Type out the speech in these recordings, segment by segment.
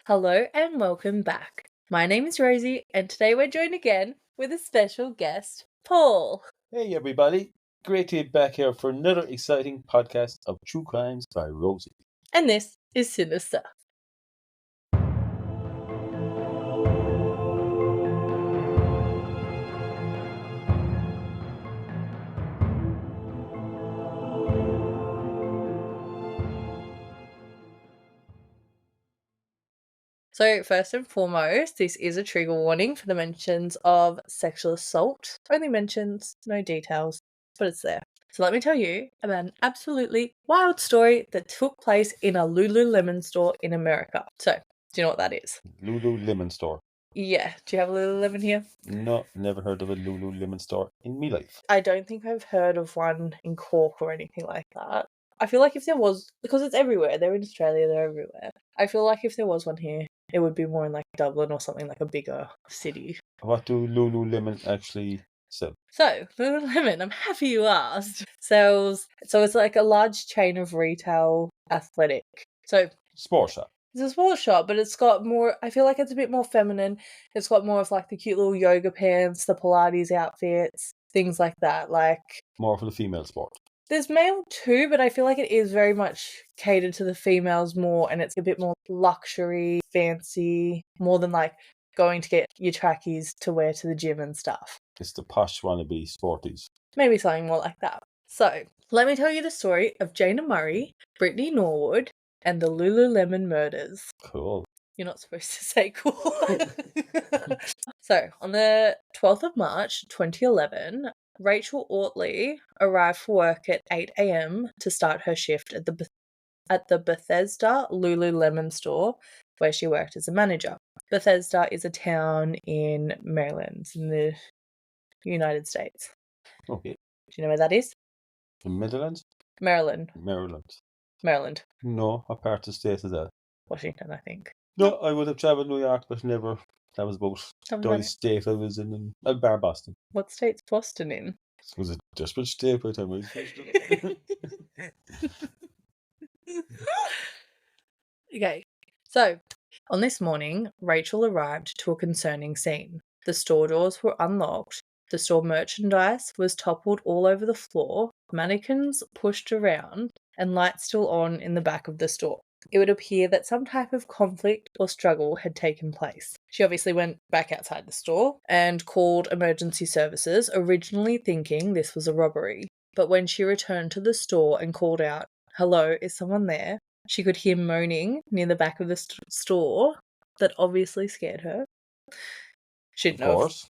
Hello and welcome back. My name is Rosie, and today we're joined again with a special guest, Paul. Hey everybody, great to be back here for another exciting podcast of True Crimes by Rosie. And this is Sinister. So first and foremost, this is a trigger warning for the mentions of sexual assault. Only mentions, no details, but it's there. So let me tell you about an absolutely wild story that took place in a Lululemon store in America. So, do you know what that is? Lululemon store. Yeah, do you have a Lululemon here? No, never heard of a Lululemon store in me life. I don't think I've heard of one in Cork or anything like that. I feel like if there was, because it's everywhere, they're in Australia, they're everywhere. I feel like if there was one here, it would be more in like Dublin or something like a bigger city. What do Lululemon actually sell? So, Lululemon, I'm happy you asked, sells, so it's like a large chain of retail athletic. So, Sport shop. it's a sports shop, but it's got more, I feel like it's a bit more feminine. It's got more of like the cute little yoga pants, the Pilates outfits, things like that. Like, More for the female sport. there's male too, but I feel like it is very much catered to the females more, and it's a bit more luxury, fancy, more than like going to get your trackies to wear to the gym and stuff. It's the posh wannabe sporties. Maybe something more like that. So, let me tell you the story of Jayna Murray, Brittany Norwood, and the Lululemon murders. Cool. You're not supposed to say cool. So, on the 12th of March 2011, Rachel Ortley arrived for work at 8 a.m. to start her shift at the Bethesda Lululemon store, where she worked as a manager. Bethesda is a town in Maryland, in the United States. Okay. Do you know where that is? The Midlands? Maryland. Maryland. No, what part of the state is that? Washington, I think. No, I would have travelled New York, but never. That was about the only state I was in bar Boston. What state's Boston in? It was a desperate state by the time I finished it. Okay, so on this morning, Rachel arrived to a concerning scene. The store doors were unlocked, the store merchandise was toppled all over the floor, mannequins pushed around, and lights still on in the back of the store. It would appear that some type of conflict or struggle had taken place. She obviously went back outside the store and called emergency services, originally thinking this was a robbery. But when she returned to the store and called out, "Hello, is someone there?" she could hear moaning near the back of the store that obviously scared her. She didn't know. Of course.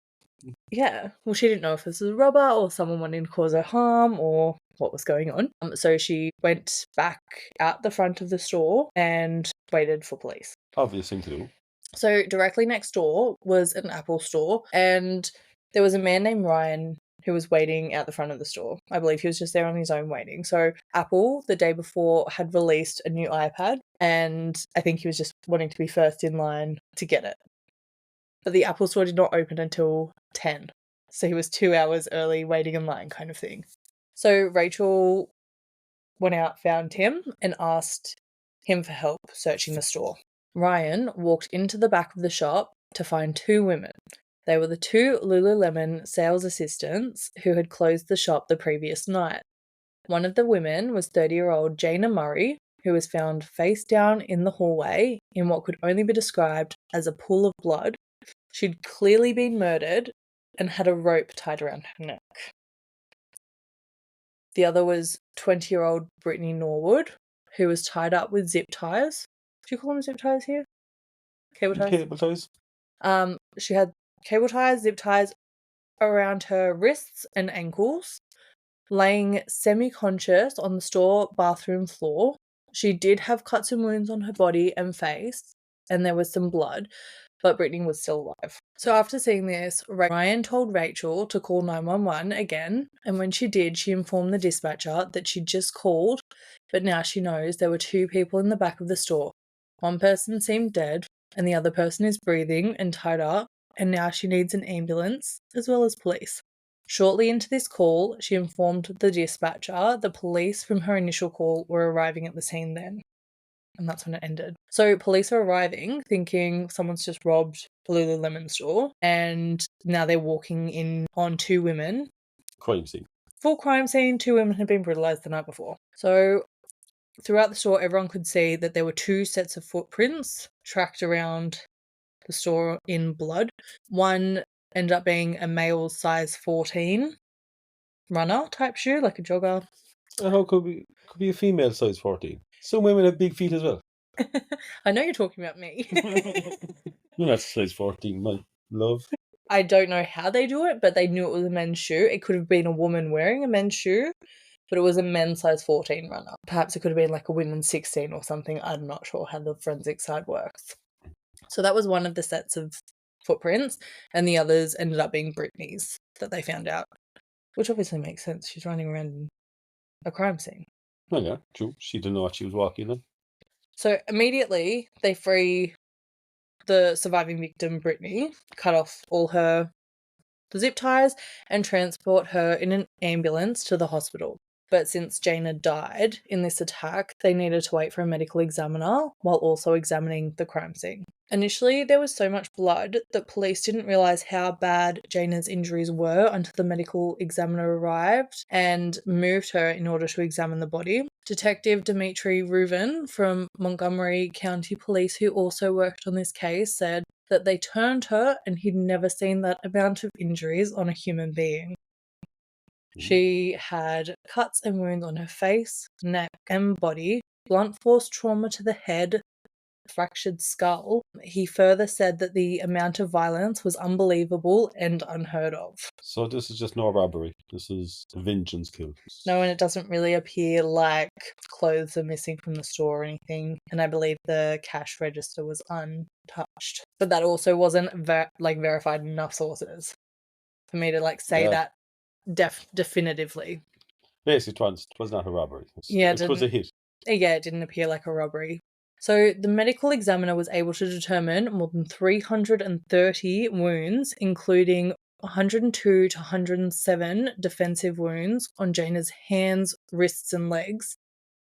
Yeah, well, she didn't know if this was a robber or someone wanting to cause her harm or what was going on. So she went back out the front of the store and waited for police. Obvious thing to do. So directly next door was an Apple store, and there was a man named Ryan who was waiting out the front of the store. I believe he was just there on his own waiting. So Apple, the day before, had released a new iPad, and I think he was just wanting to be first in line to get it. But the Apple store did not open until 10. So he was 2 hours early waiting in line kind of thing. So Rachel went out, found him, and asked him for help searching the store. Ryan walked into the back of the shop to find two women. They were the two Lululemon sales assistants who had closed the shop the previous night. One of the women was 30-year-old Jayna Murray, who was found face down in the hallway in what could only be described as a pool of blood. She'd clearly been murdered and had a rope tied around her neck. The other was 20-year-old Brittany Norwood, who was tied up with zip ties. Do you call them zip ties here? Cable ties? Cable ties. She had cable ties, zip ties around her wrists and ankles, laying semi-conscious on the store bathroom floor. She did have cuts and wounds on her body and face, and there was some blood, but Brittany was still alive. So after seeing this, Ryan told Rachel to call 911 again, and when she did, she informed the dispatcher that she'd just called, but now she knows there were two people in the back of the store. One person seemed dead, and the other person is breathing and tied up, and now she needs an ambulance, as well as police. Shortly into this call, she informed the dispatcher the police from her initial call were arriving at the scene then. and that's when it ended. So police are arriving thinking someone's just robbed the Lululemon store, and now they're walking in on 2 women. Crime scene. Full crime scene. 2 women had been brutalised the night before. So throughout the store, everyone could see that there were 2 sets of footprints tracked around the store in blood. One ended up being a male size 14 runner type shoe, like a jogger. And how could be a female size 14? Some women have big feet as well. I know you're talking about me. You're not size 14, my love. I don't know how they do it, but they knew it was a men's shoe. It could have been a woman wearing a men's shoe, but it was a men's size 14 runner. Perhaps it could have been like a women's 16 or something. I'm not sure how the forensic side works. So that was one of the sets of footprints, and the others ended up being Brittany's that they found out, which obviously makes sense. She's running around in a crime scene. Oh yeah, true. She didn't know what she was walking in. So immediately they free the surviving victim, Brittany, cut off all the zip ties, and transport her in an ambulance to the hospital. But since Jayna died in this attack, they needed to wait for a medical examiner while also examining the crime scene. Initially, there was so much blood that police didn't realise how bad Jayna's injuries were until the medical examiner arrived and moved her in order to examine the body. Detective Dimitri Reuven from Montgomery County Police, who also worked on this case, said that they turned her and he'd never seen that amount of injuries on a human being. She had cuts and wounds on her face, neck, and body, blunt force trauma to the head, fractured skull. He further said that the amount of violence was unbelievable and unheard of. So this is just no robbery. This is a vengeance kill. No, and it doesn't really appear like clothes are missing from the store or anything. And I believe the cash register was untouched. But that also wasn't verified enough sources for me to say that definitively. Basically, it was not a robbery. It was a hit. Yeah, it didn't appear like a robbery. So the medical examiner was able to determine more than 330 wounds, including 102 to 107 defensive wounds on Jayna's hands, wrists, and legs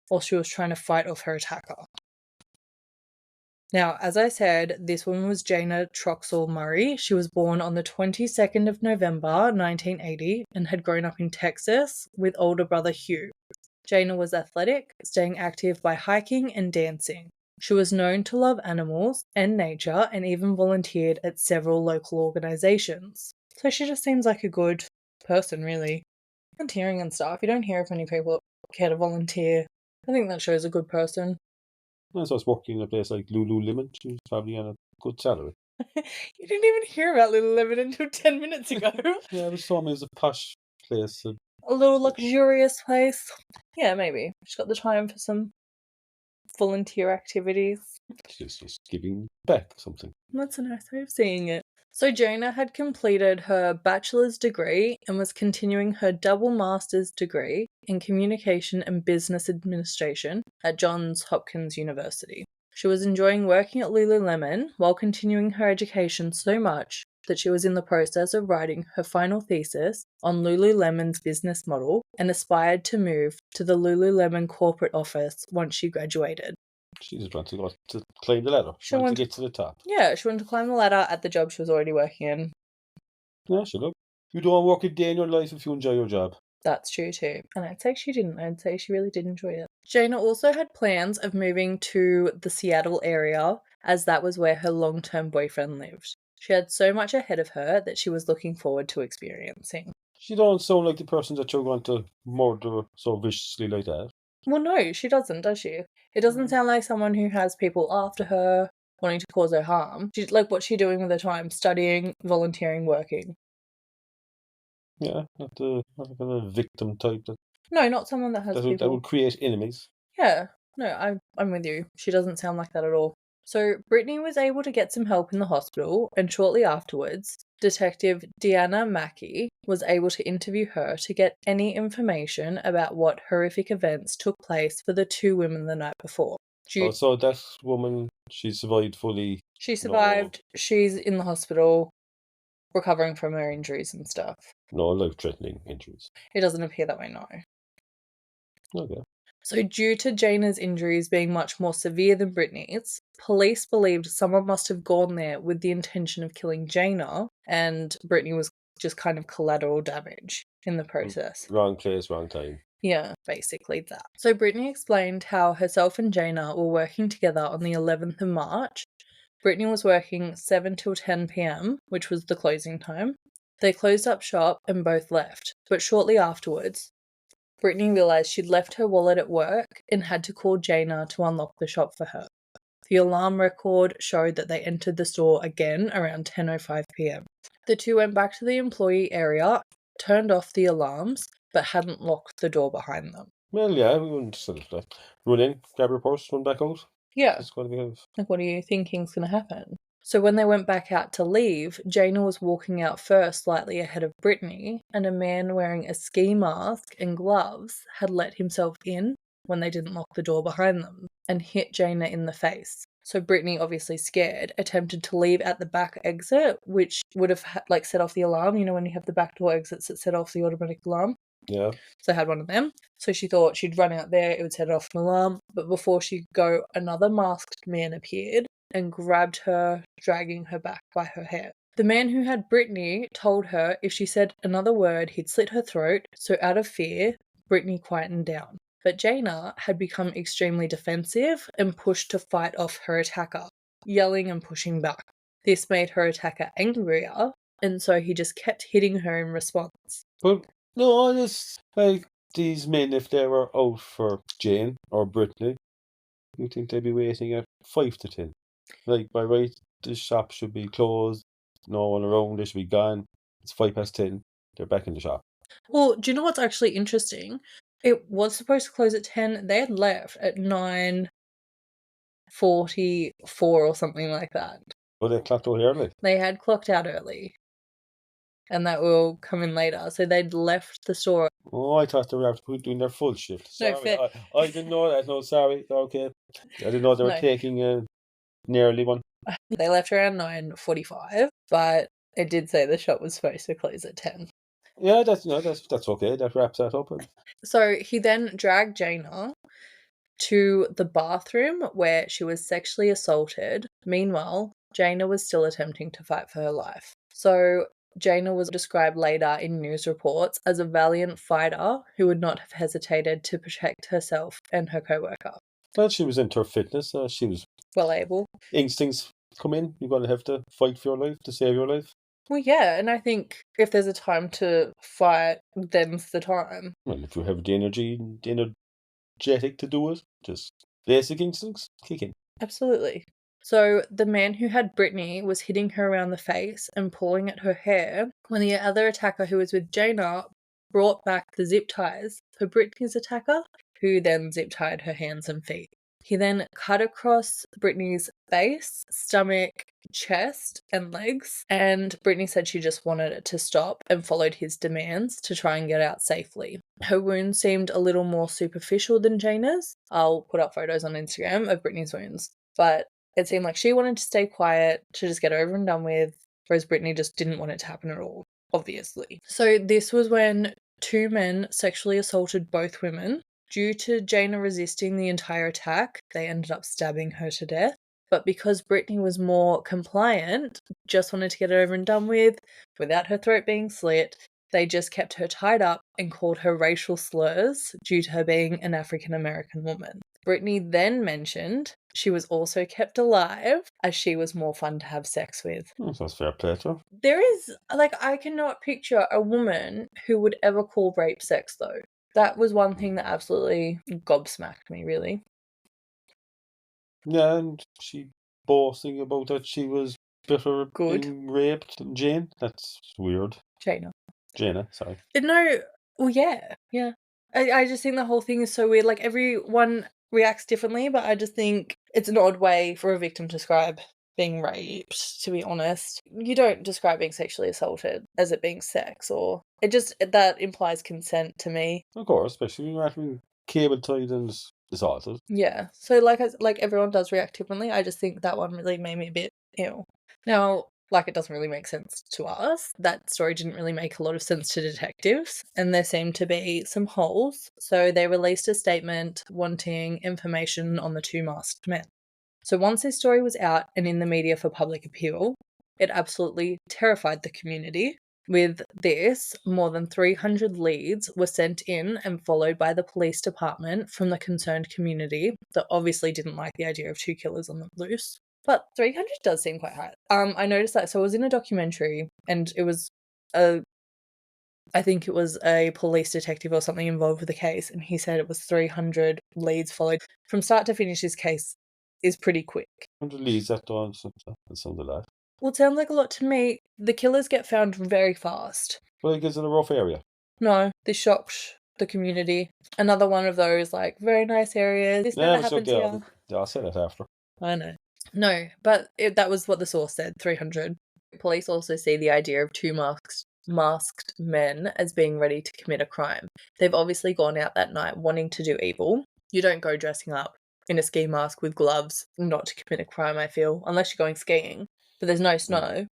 while she was trying to fight off her attacker. Now, as I said, this woman was Jayna Murray. She was born on the 22nd of November, 1980, and had grown up in Texas with older brother Hugh. Jayna was athletic, staying active by hiking and dancing. She was known to love animals and nature and even volunteered at several local organisations. So she just seems like a good person, really. Volunteering and stuff. You don't hear of many people that care to volunteer. I think that shows a good person. As I was working in a place like Lululemon, she was probably on a good salary. You didn't even hear about Lululemon until 10 minutes ago. Yeah, it was told me it was a posh place. A little luxurious place. Yeah, maybe. She's got the time for some volunteer activities. She's just giving back something. That's a nice way of seeing it. So Jayna had completed her bachelor's degree and was continuing her double master's degree in communication and business administration at Johns Hopkins University. She was enjoying working at Lululemon while continuing her education so much that she was in the process of writing her final thesis on Lululemon's business model and aspired to move to the Lululemon corporate office once she graduated. She just wanted to go to climb the ladder. She wanted to get to the top. Yeah, she wanted to climb the ladder at the job she was already working in. Yeah, she look. You don't work a day in your life if you enjoy your job. That's true too. And I'd say she didn't. I'd say she really did enjoy it. Jayna also had plans of moving to the Seattle area, as that was where her long-term boyfriend lived. She had so much ahead of her that she was looking forward to experiencing. She don't sound like the person that you're going to murder so viciously like that. Well, no, she doesn't, does she? It doesn't sound like someone who has people after her wanting to cause her harm. What's she doing with her time? Studying, volunteering, working. Yeah, not the victim type. No, not someone that has people. That would create enemies. Yeah, no, I'm with you. She doesn't sound like that at all. So Brittany was able to get some help in the hospital, and shortly afterwards, Detective Jayna Murray was able to interview her to get any information about what horrific events took place for the 2 women the night before. So that woman, she survived fully? She survived. No. She's in the hospital, recovering from her injuries and stuff. No life-threatening injuries? It doesn't appear that way, no. Okay. So due to Jayna's injuries being much more severe than Brittany's, police believed someone must have gone there with the intention of killing Jayna, and Brittany was just kind of collateral damage in the process. Wrong place, wrong time. Yeah, basically that. So Brittany explained how herself and Jayna were working together on the 11th of March. Brittany was working 7 till 10 p.m, which was the closing time. They closed up shop and both left, but shortly afterwards, Brittany realised she'd left her wallet at work and had to call Jayna to unlock the shop for her. The alarm record showed that they entered the store again around 10:05 p.m. The two went back to the employee area, turned off the alarms, but hadn't locked the door behind them. Well, yeah, we wouldn't sort of run in, grab your purse, run back out. Yeah. It's going to be like, what are you thinking's going to happen? So when they went back out to leave, Jayna was walking out first, slightly ahead of Brittany, and a man wearing a ski mask and gloves had let himself in when they didn't lock the door behind them and hit Jayna in the face. So Brittany, obviously scared, attempted to leave at the back exit, which would have set off the alarm. You know, when you have the back door exits that set off the automatic alarm? Yeah. So they had one of them. So she thought she'd run out there, it would set off an alarm. But before she could go, another masked man appeared and grabbed her, dragging her back by her hair. The man who had Brittany told her if she said another word, he'd slit her throat. So out of fear, Brittany quietened down. But Jayna had become extremely defensive and pushed to fight off her attacker, yelling and pushing back. This made her attacker angrier, and so he just kept hitting her in response. But no, it's like these men, if they were out for Jayne or Brittany, you think they'd be waiting at 5 to 10. Like, by right, the shop should be closed, no one around, they should be gone. It's 10:05, they're back in the shop. Well, do you know what's actually interesting? It was supposed to close at 10. They had left at 9:44 or something like that. Well, they clocked out early. They had clocked out early. And that will come in later. So they'd left the store. Oh, I thought they were doing their full shift. Sorry, No, I didn't know that. No, sorry. Okay. I didn't know they were taking an early one. They left around 9:45, but it did say the shop was supposed to close at 10. Yeah, that's okay. That wraps that up. So he then dragged Jayna to the bathroom where she was sexually assaulted. Meanwhile, Jayna was still attempting to fight for her life. So Jayna was described later in news reports as a valiant fighter who would not have hesitated to protect herself and her co-worker. Well, she was into her fitness. She was well able. Instincts come in. You're going to have to fight for your life, to save your life. Well, yeah, and I think if there's a time to fight, then's the time. Well, if you have the energy, the energetic to do it, just basic instincts, kick in. Absolutely. So the man who had Brittany was hitting her around the face and pulling at her hair when the other attacker who was with Jayna brought back the zip ties for Brittany's attacker, who then zip tied her hands and feet. He then cut across Brittany's face, stomach, chest, and legs, and Brittany said she just wanted it to stop and followed his demands to try and get out safely. Her wounds seemed a little more superficial than Jayna's. I'll put up photos on Instagram of Brittany's wounds, but it seemed like she wanted to stay quiet, to just get over and done with, whereas Brittany just didn't want it to happen at all, obviously. So this was when two men sexually assaulted both women. Due to Jayna resisting the entire attack, they ended up stabbing her to death. But because Brittany was more compliant, just wanted to get it over and done with, without her throat being slit, they just kept her tied up and called her racial slurs due to her being an African-American woman. Brittany then mentioned she was also kept alive as she was more fun to have sex with. Sounds fair play to her. There is, I cannot picture a woman who would ever call rape sex, though. That was one thing that absolutely gobsmacked me, really. Yeah, and she boasting about that she was better being raped than Jayne. That's weird. Jayna, sorry. No, well, yeah. I just think the whole thing is so weird. Like, everyone reacts differently, but I just think it's an odd way for a victim to describe being raped, to be honest. You don't describe being sexually assaulted as it being sex, or that implies consent to me. Of course, especially when you're having cable tied and assaulted. Yeah, so like everyone does react differently. I just think that one really made me a bit ill. Now, Like, it doesn't really make sense to us. That story didn't really make a lot of sense to detectives, and there seemed to be some holes, so they released a statement wanting information on the two masked men. So once this story was out and in the media for public appeal, it absolutely terrified the community. With this, more than 300 leads were sent in and followed by the police department from the concerned community that obviously didn't like the idea of two killers on the loose. But 300 does seem quite high. I noticed that. So I was in a documentary and it was I think it was a police detective or something involved with the case, and he said it was 300 leads followed. From start to finish, this case is pretty quick. 100 leads, that sounds a lot. Well, it sounds like a lot to me. The killers get found very fast. Well, it is in a rough area. No, this shocked the community. Another one of those, like, very nice areas. This never happens here. Yeah, I'll say that after. I know. No, but that was what the source said, 300. Police also see the idea of two masked men as being ready to commit a crime. They've obviously gone out that night wanting to do evil. You don't go dressing up in a ski mask with gloves not to commit a crime, I feel, unless you're going skiing. But there's no snow.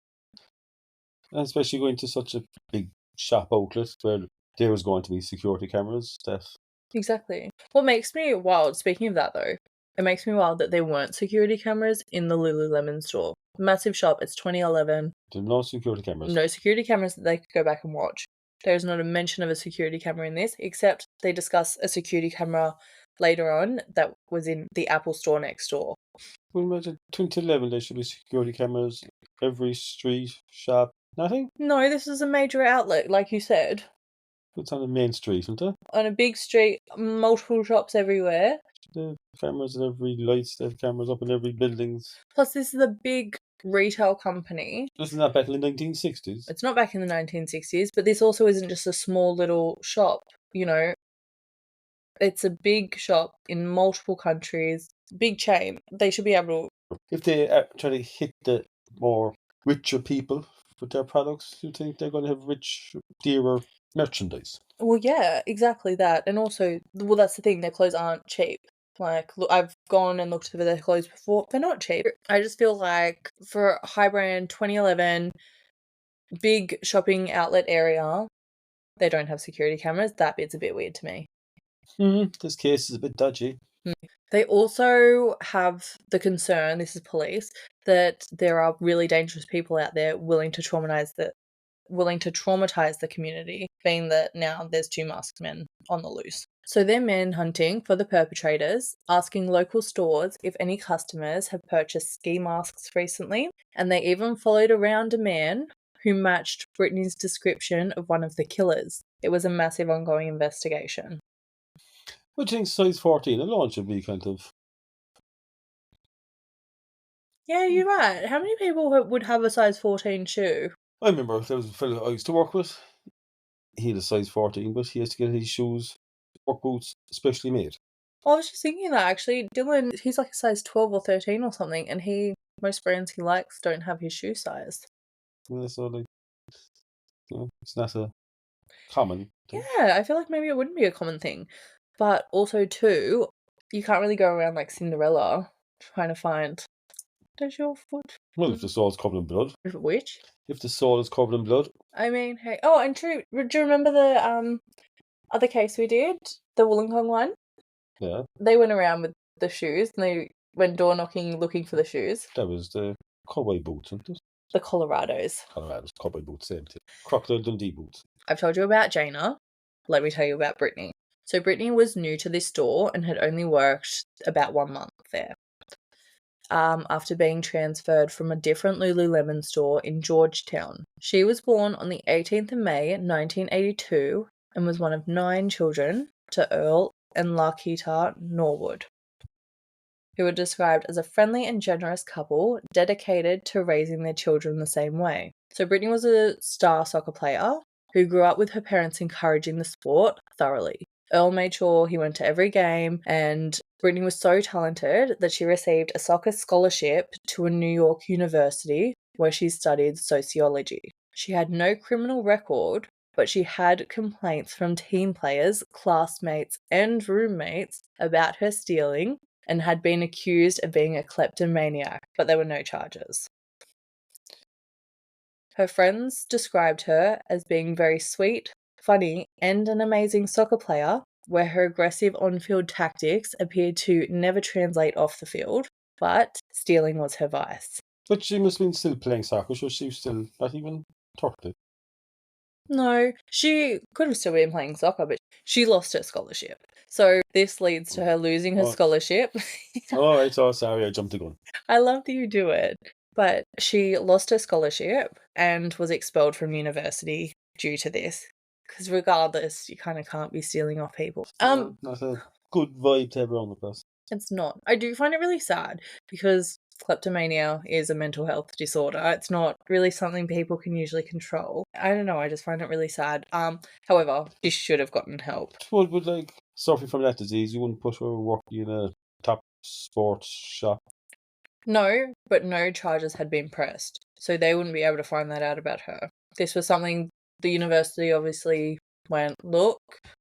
And especially going to such a big shop outlet where there was going to be security cameras. Exactly. What makes me wild, speaking of that though, it makes me wild that there weren't security cameras in the Lululemon store. Massive shop, it's 2011. There's no security cameras. No security cameras that they could go back and watch. There's not a mention of a security camera in this, except they discuss a security camera later on that was in the Apple store next door. Well, imagine 2011, there should be security cameras every street, shop, nothing? No, this is a major outlet, like you said. It's on the main street, isn't it? On a big street, multiple shops everywhere. The cameras in every lights, they have cameras up in every buildings. Plus, this is a big retail company. This is not back in the 1960s. It's not back in the 1960s, but this also isn't just a small little shop, you know. It's a big shop in multiple countries, big chain. They should be able to... If they try to hit the more richer people with their products, you think they're going to have rich, dearer merchandise? Well, yeah, exactly that. And also, well, that's the thing, their clothes aren't cheap. Like, look, I've gone and looked for their clothes before. They're not cheap. I just feel like for high brand 2011, big shopping outlet area, they don't have security cameras. That bit's a bit weird to me. This case is a bit dodgy. They also have the concern, this is police, that there are really dangerous people out there willing to traumatize the community, being that now there's two masked men on the loose. So they're manhunting for the perpetrators, asking local stores if any customers have purchased ski masks recently, and they even followed around a man who matched Brittany's description of one of the killers. It was a massive ongoing investigation. I think size 14 alone should be kind of... Yeah, you're right. How many people would have a size 14 shoe? I remember there was a fellow I used to work with. He had a size 14, but he has to get his shoes, work boots, specially made. I was just thinking that actually. Dylan, he's like a size 12 or 13 or something, and most brands he likes don't have his shoe size. Yeah, so like, it's not a common thing. Yeah, I feel like maybe it wouldn't be a common thing. But also, too, you can't really go around like Cinderella trying to find, does your foot? Well, if the sole's covered in blood. Which? If the sole is covered in blood. I mean, hey. Oh, and true. Do you remember the other case we did? The Wollongong one? Yeah. They went around with the shoes and they went door knocking looking for the shoes. That was the cowboy boots, isn't it? The Colorados. Cowboy boots, same thing. Crocodile Dundee boots. I've told you about Jayna. Let me tell you about Brittany. So Brittany was new to this store and had only worked about 1 month there. After being transferred from a different Lululemon store in Georgetown. She was born on the 18th of May, 1982, and was one of 9 children to Earl and Lakita Norwood, who were described as a friendly and generous couple dedicated to raising their children the same way. So Brittany was a star soccer player who grew up with her parents encouraging the sport thoroughly. Earl made sure he went to every game, and Brittany was so talented that she received a soccer scholarship to a New York university where she studied sociology. She had no criminal record, but she had complaints from team players, classmates, and roommates about her stealing and had been accused of being a kleptomaniac, but there were no charges. Her friends described her as being very sweet, funny, and an amazing soccer player, where her aggressive on-field tactics appeared to never translate off the field, but stealing was her vice. But she must have been still playing soccer, so she was still not even 30. No, she could have still been playing soccer, but she lost her scholarship. So this leads to her losing her Oh. scholarship. Oh, right, oh, sorry, I jumped the gun. I love that you do it. But she lost her scholarship and was expelled from university due to this. Because regardless, you kind of can't be stealing off people. Not a good vibe to have around the place. It's not. I do find it really sad because kleptomania is a mental health disorder. It's not really something people can usually control. I don't know, I just find it really sad. However, she should have gotten help. Well, but like suffering from that disease, you wouldn't put her working in a top sports shop. No, but no charges had been pressed, so they wouldn't be able to find that out about her. This was something the university obviously went, look,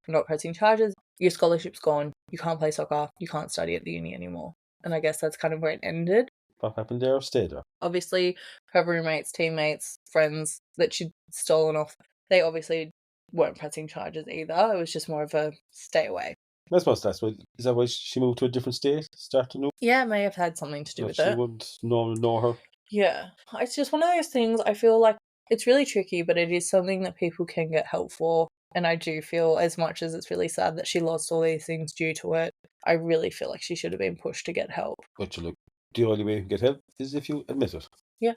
we're not pressing charges, your scholarship's gone, you can't play soccer, you can't study at the uni anymore. And I guess that's kind of where it ended. What happened there? Stay there. Obviously, her roommates, teammates, friends that she'd stolen off, they obviously weren't pressing charges either. It was just more of a stay away. I suppose that's why. Is that why she moved to a different state? Start anew? Yeah, it may have had something to do with She it. wouldn't know her. Yeah. It's just one of those things, I feel like it's really tricky, but it is something that people can get help for. And I do feel, as much as it's really sad that she lost all these things due to it, I really feel like she should have been pushed to get help. But you look, the only way you can get help is if you admit it. Yeah.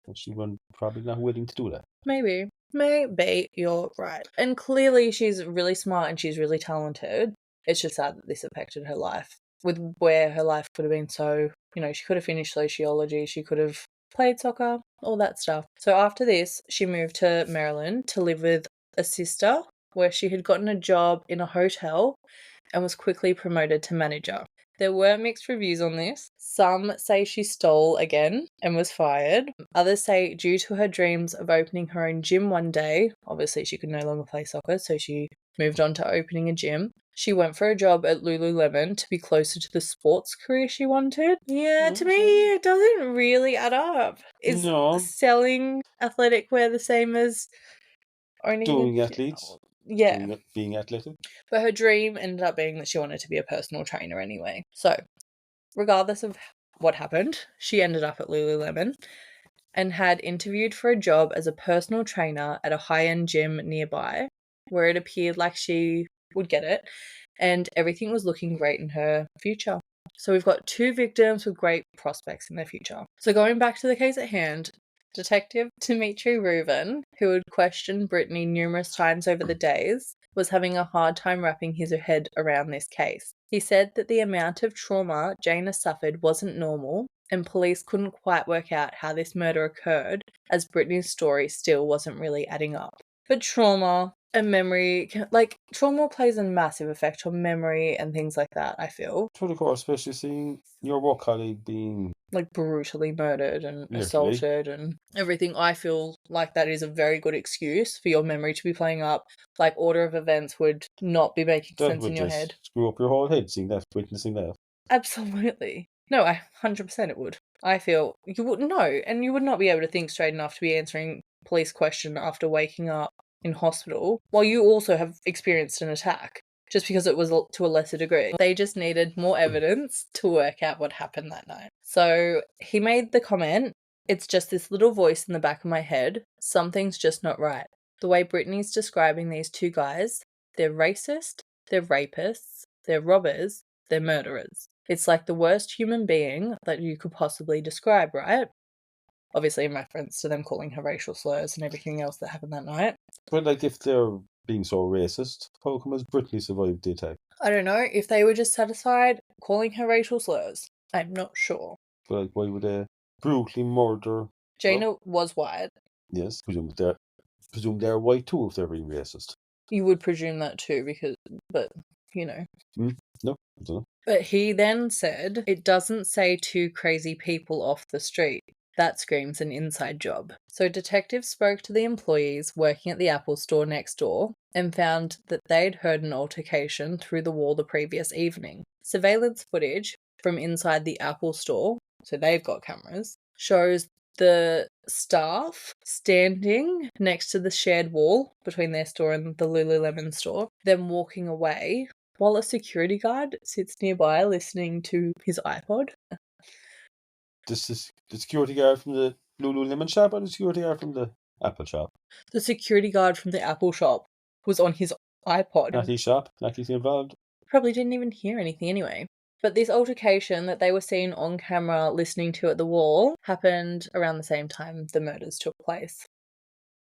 And she was probably not willing to do that. Maybe, you're right. And clearly she's really smart and she's really talented. It's just sad that this affected her life. With where her life could have been so, she could have finished sociology, she could have played soccer, all that stuff. So after this, she moved to Maryland to live with a sister, where she had gotten a job in a hotel and was quickly promoted to manager. There were mixed reviews on this. Some say she stole again and was fired. Others say due to her dreams of opening her own gym one day, obviously she could no longer play soccer, so she moved on to opening a gym. She went for a job at Lululemon to be closer to the sports career she wanted. Yeah, to me, it doesn't really add up. Is selling athletic wear the same as owning doing athletes? Yeah. Being athletic? But her dream ended up being that she wanted to be a personal trainer anyway. So, regardless of what happened, she ended up at Lululemon and had interviewed for a job as a personal trainer at a high-end gym nearby, where it appeared like she would get it, and everything was looking great in her future. So we've got 2 victims with great prospects in their future. So going back to the case at hand, Detective Dimitri Reuven, who had questioned Brittany numerous times over the days, was having a hard time wrapping his head around this case. He said that the amount of trauma Jayna suffered wasn't normal, and police couldn't quite work out how this murder occurred, as Brittany's story still wasn't really adding up. But trauma and memory, trauma plays a massive effect on memory and things like that, I feel. Of course, especially seeing your work colleague being brutally murdered and assaulted and everything. I feel like that is a very good excuse for your memory to be playing up. Order of events would not be making sense in your head. Screw up your whole head seeing that, witnessing that. Absolutely. No, 100% it would. I feel you wouldn't know, and you would not be able to think straight enough to be answering police question after waking up in hospital, while you also have experienced an attack, just because it was to a lesser degree. They just needed more evidence to work out what happened that night. So he made the comment, "It's just this little voice in the back of my head. Something's just not right." The way Brittany's describing these 2 guys, they're racist, they're rapists, they're robbers, they're murderers. It's like the worst human being that you could possibly describe, right? Obviously in reference to them calling her racial slurs and everything else that happened that night. But if they're being so racist, how come has Brittany survived the attack? I don't know. If they were just satisfied calling her racial slurs, I'm not sure. But why would they brutally murder? Jayna was white. Yes, presume they're white too if they're being racist. You would presume that too, but No, I don't know. But he then said, "It doesn't say 2 crazy people off the street. That screams an inside job." So detectives spoke to the employees working at the Apple store next door and found that they'd heard an altercation through the wall the previous evening. Surveillance footage from inside the Apple store, so they've got cameras, shows the staff standing next to the shared wall between their store and the Lululemon store, then walking away while a security guard sits nearby listening to his iPod. This is the security guard from the Lululemon shop or the security guard from the Apple shop? The security guard from the Apple shop was on his iPod. Not his shop, not he's involved. Probably didn't even hear anything anyway. But this altercation that they were seen on camera listening to at the wall happened around the same time the murders took place.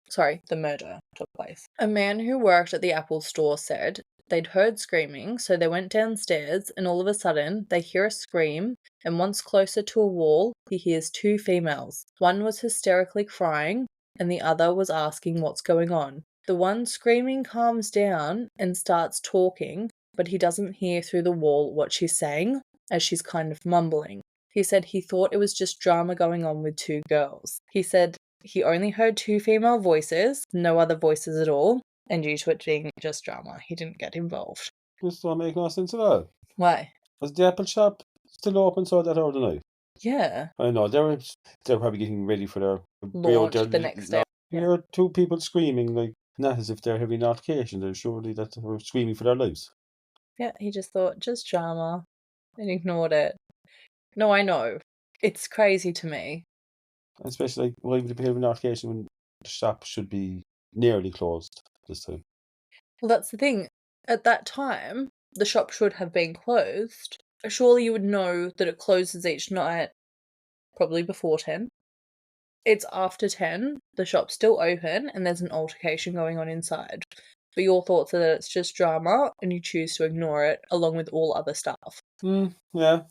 Sorry, the murder took place. A man who worked at the Apple store said they'd heard screaming, so they went downstairs, and all of a sudden they hear a scream, and once closer to a wall, he hears two females. One was hysterically crying, and the other was asking what's going on. The one screaming calms down and starts talking, but he doesn't hear through the wall what she's saying, as she's kind of mumbling. He said he thought it was just drama going on with two girls. He said he only heard two female voices, no other voices at all, and due to it being just drama, he didn't get involved. This don't make no sense at all. Why? Was the Apple shop still open so that hour of the night? Yeah. I know, they're probably getting ready for their Launch the next day. There are two people screaming, like, not as if they're having an altercation, they're surely that they're screaming for their lives. Yeah, he just thought, just drama, and ignored it. No, I know. It's crazy to me. Especially, like, why would it be having an altercation when the shop should be nearly closed this time? Well, that's the thing. At that time, the shop should have been closed. Surely you would know that it closes each night, probably before 10. It's after 10, the shop's still open, and there's an altercation going on inside. But your thoughts are that it's just drama, and you choose to ignore it, along with all other stuff. Yeah.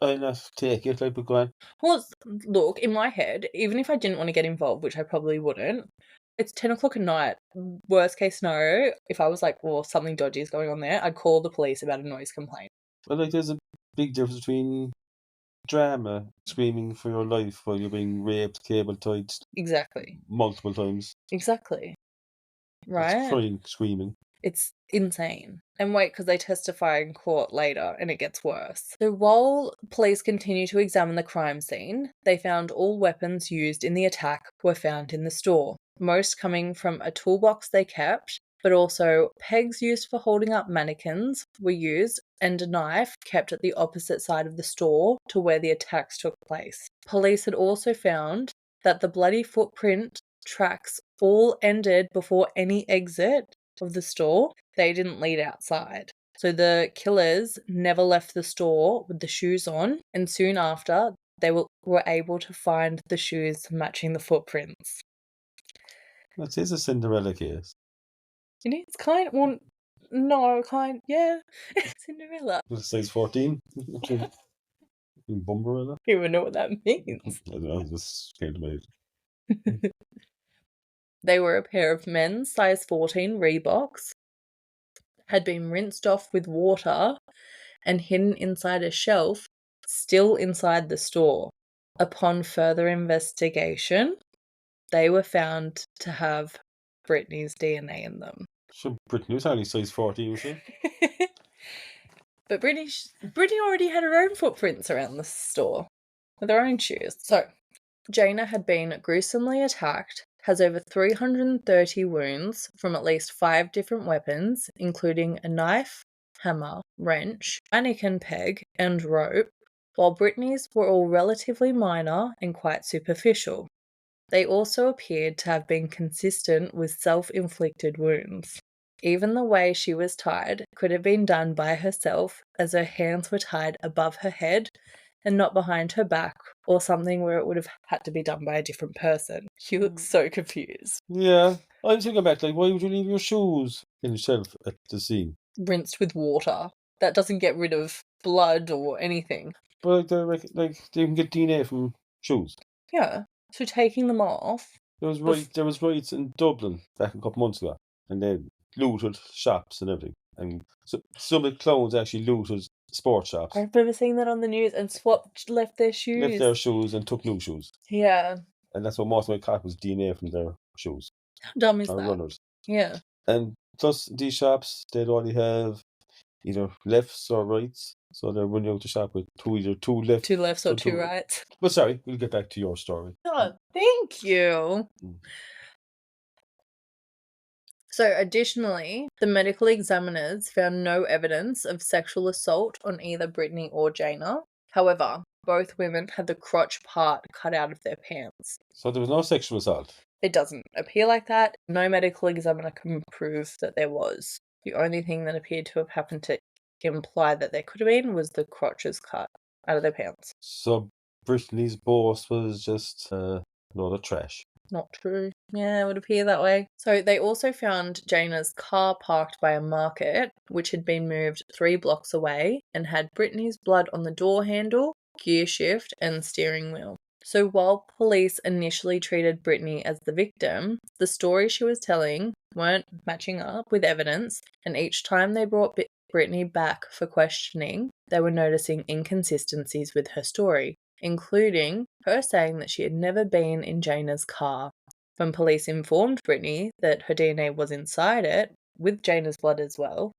I'll not take it, like, but go on. Well, look, in my head, even if I didn't want to get involved, which I probably wouldn't, it's 10 o'clock at night. Worst case scenario, if I was like, well, something dodgy is going on there, I'd call the police about a noise complaint. But, like, there's a big difference between drama, screaming for your life while you're being raped, cable-tied Exactly. multiple times. Exactly. Right? It's crying, screaming. It's insane. And wait, because they testify in court later, and it gets worse. So while police continue to examine the crime scene, they found all weapons used in the attack were found in the store, most coming from a toolbox they kept, but also pegs used for holding up mannequins were used, and a knife kept at the opposite side of the store to where the attacks took place. Police had also found that the bloody footprint tracks all ended before any exit of the store. They didn't lead outside. So the killers never left the store with the shoes on, and soon after, they were able to find the shoes matching the footprints. That is a Cinderella case. It's kind of, well, no, yeah, Cinderella. Size 14? Bumberella? You even know what that means. I don't know, it just came to mind. They were a pair of men's size 14 Reeboks, had been rinsed off with water and hidden inside a shelf, still inside the store. Upon further investigation, they were found to have Brittany's DNA in them. So Brittany was only size 14, was she? But Brittany already had her own footprints around the store with her own shoes. So, Jayna had been gruesomely attacked, has over 330 wounds from at least 5 different weapons, including a knife, hammer, wrench, mannequin peg, and rope, while Brittany's were all relatively minor and quite superficial. They also appeared to have been consistent with self-inflicted wounds. Even the way she was tied could have been done by herself, as her hands were tied above her head and not behind her back, or something where it would have had to be done by a different person. She looks so confused. Yeah. I'm thinking back, like, why would you leave your shoes in the shelf at the scene? Rinsed with water. That doesn't get rid of blood or anything. But they can get DNA from shoes. Yeah. So taking them off. There was riots in Dublin back a couple months ago, and they looted shops and everything. And so some of the clowns actually looted sports shops. I remember seeing that on the news and left their shoes. Left their shoes and took new shoes. Yeah. And that's what most of my caught was DNA from their shoes. How dumb is that? Runners. Yeah. And plus these shops, they'd only have either lefts or rights. So they're running out the shop with either two left. Two lefts or two rights. But sorry, we'll get back to your story. Oh, thank you. So, additionally, the medical examiners found no evidence of sexual assault on either Brittany or Jayna. However, both women had the crotch part cut out of their pants. So there was no sexual assault? It doesn't appear like that. No medical examiner can prove that there was. The only thing that appeared to have happened to imply that there could have been was the crotches cut out of their pants. So Brittany's boss was just a load of trash. Not true. Yeah, it would appear that way. So they also found Jayna's car parked by a market, which had been moved 3 blocks away and had Brittany's blood on the door handle, gear shift, and steering wheel. So while police initially treated Brittany as the victim, the stories she was telling weren't matching up with evidence, and each time they brought Brittany back for questioning, they were noticing inconsistencies with her story, including her saying that she had never been in Jayna's car. When police informed Brittany that her DNA was inside it, with Jayna's blood as well,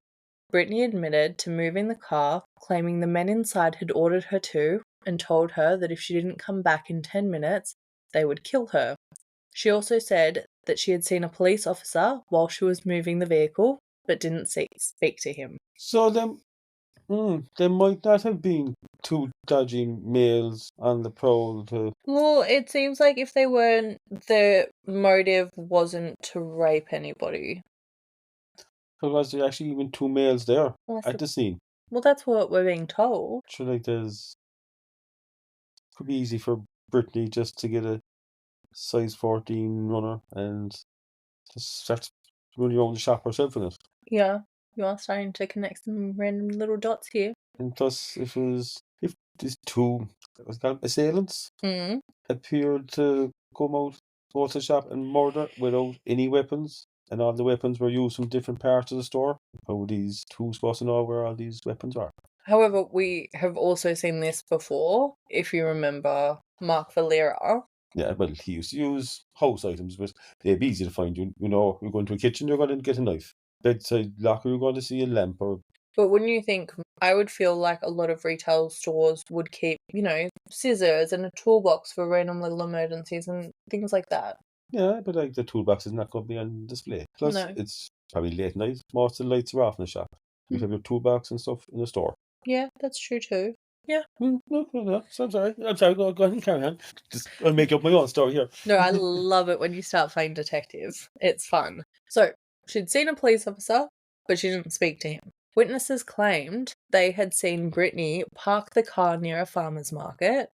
Brittany admitted to moving the car, claiming the men inside had ordered her to, and told her that if she didn't come back in 10 minutes, they would kill her. She also said that she had seen a police officer while she was moving the vehicle, but didn't speak to him. So there might not have been 2 dodgy males on the prowl to... Well, it seems like if they weren't, the motive wasn't to rape anybody. But was there actually even 2 males there at the scene? Well, that's what we're being told. So like could be easy for Brittany just to get a size 14 runner and just start running around the shop herself in it. Yeah, you are starting to connect some random little dots here. And thus, if these 2 assailants appeared to come out towards the shop and murder without any weapons, and all the weapons were used from different parts of the store, how were these 2 supposed to know where all these weapons are? However, we have also seen this before, if you remember Mark Valera. Yeah, well, he used to use house items, but they'd be easy to find. You know, you're going to a kitchen, you're going to get a knife. Bedside locker, you're going to see a lamp. But wouldn't you think, I would feel like a lot of retail stores would keep, scissors and a toolbox for random little emergencies and things like that. Yeah, but like the toolbox is not going to be on display. Plus, it's probably late night. Most of the lights are off in the shop. You have your toolbox and stuff in the store. Yeah, that's true too. Yeah. No. So I'm sorry. Go ahead and carry on. I'll make up my own story here. No, I love it when you start playing detective. It's fun. So, she'd seen a police officer, but she didn't speak to him. Witnesses claimed they had seen Brittany park the car near a farmer's market,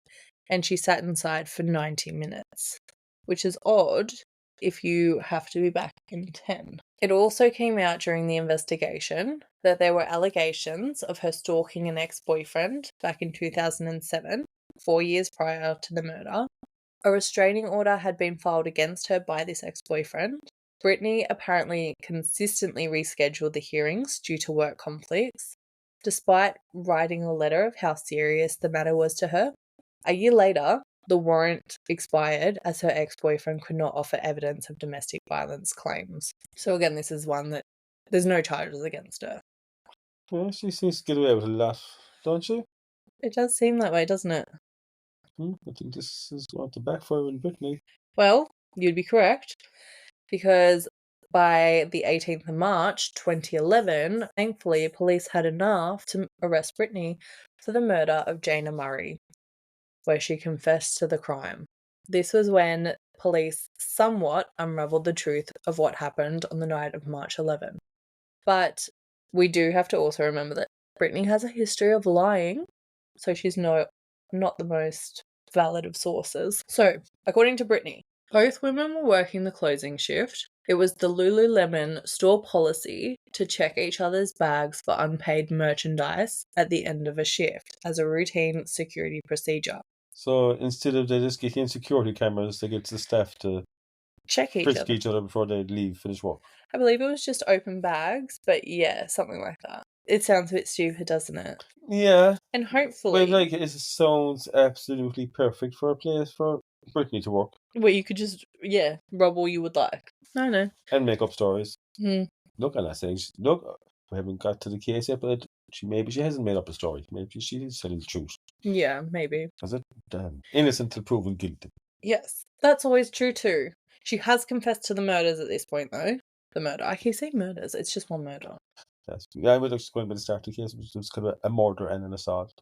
and she sat inside for 90 minutes, which is odd if you have to be back in 10. It also came out during the investigation that there were allegations of her stalking an ex-boyfriend back in 2007, 4 years prior to the murder. A restraining order had been filed against her by this ex-boyfriend. Brittany apparently consistently rescheduled the hearings due to work conflicts, despite writing a letter of how serious the matter was to her. A year later, the warrant expired as her ex-boyfriend could not offer evidence of domestic violence claims. So again, this is one that there's no charges against her. Well, she seems to get away with a lot, don't she? It does seem that way, doesn't it? I think this is going to backfire in Brittany. Well, you'd be correct, because by the 18th of March 2011, thankfully, police had enough to arrest Brittany for the murder of Jayna Murray, where she confessed to the crime. This was when police somewhat unravelled the truth of what happened on the night of March 11. But we do have to also remember that Brittany has a history of lying, so she's not the most valid of sources. So, according to Brittany, both women were working the closing shift. It was the Lululemon store policy to check each other's bags for unpaid merchandise at the end of a shift as a routine security procedure. So instead of they just getting security cameras, they get the staff to check each other before they finish work. I believe it was just open bags, but yeah, something like that. It sounds a bit stupid, doesn't it? Yeah. And hopefully... Well, like, it sounds absolutely perfect for a place for Brittany to work. Where you could just, rob all you would like. I know. And make up stories. Look, I'm not saying... Look, we haven't got to the case yet, but maybe she hasn't made up a story. Maybe she is telling the truth. Yeah, maybe. Is it innocent till proven guilty? Yes, that's always true too. She has confessed to the murders at this point, though. The murder. I keep saying murders. It's just one murder. Yes. Yeah, I would just going by the start of the case. It was kind of a murder and an assault.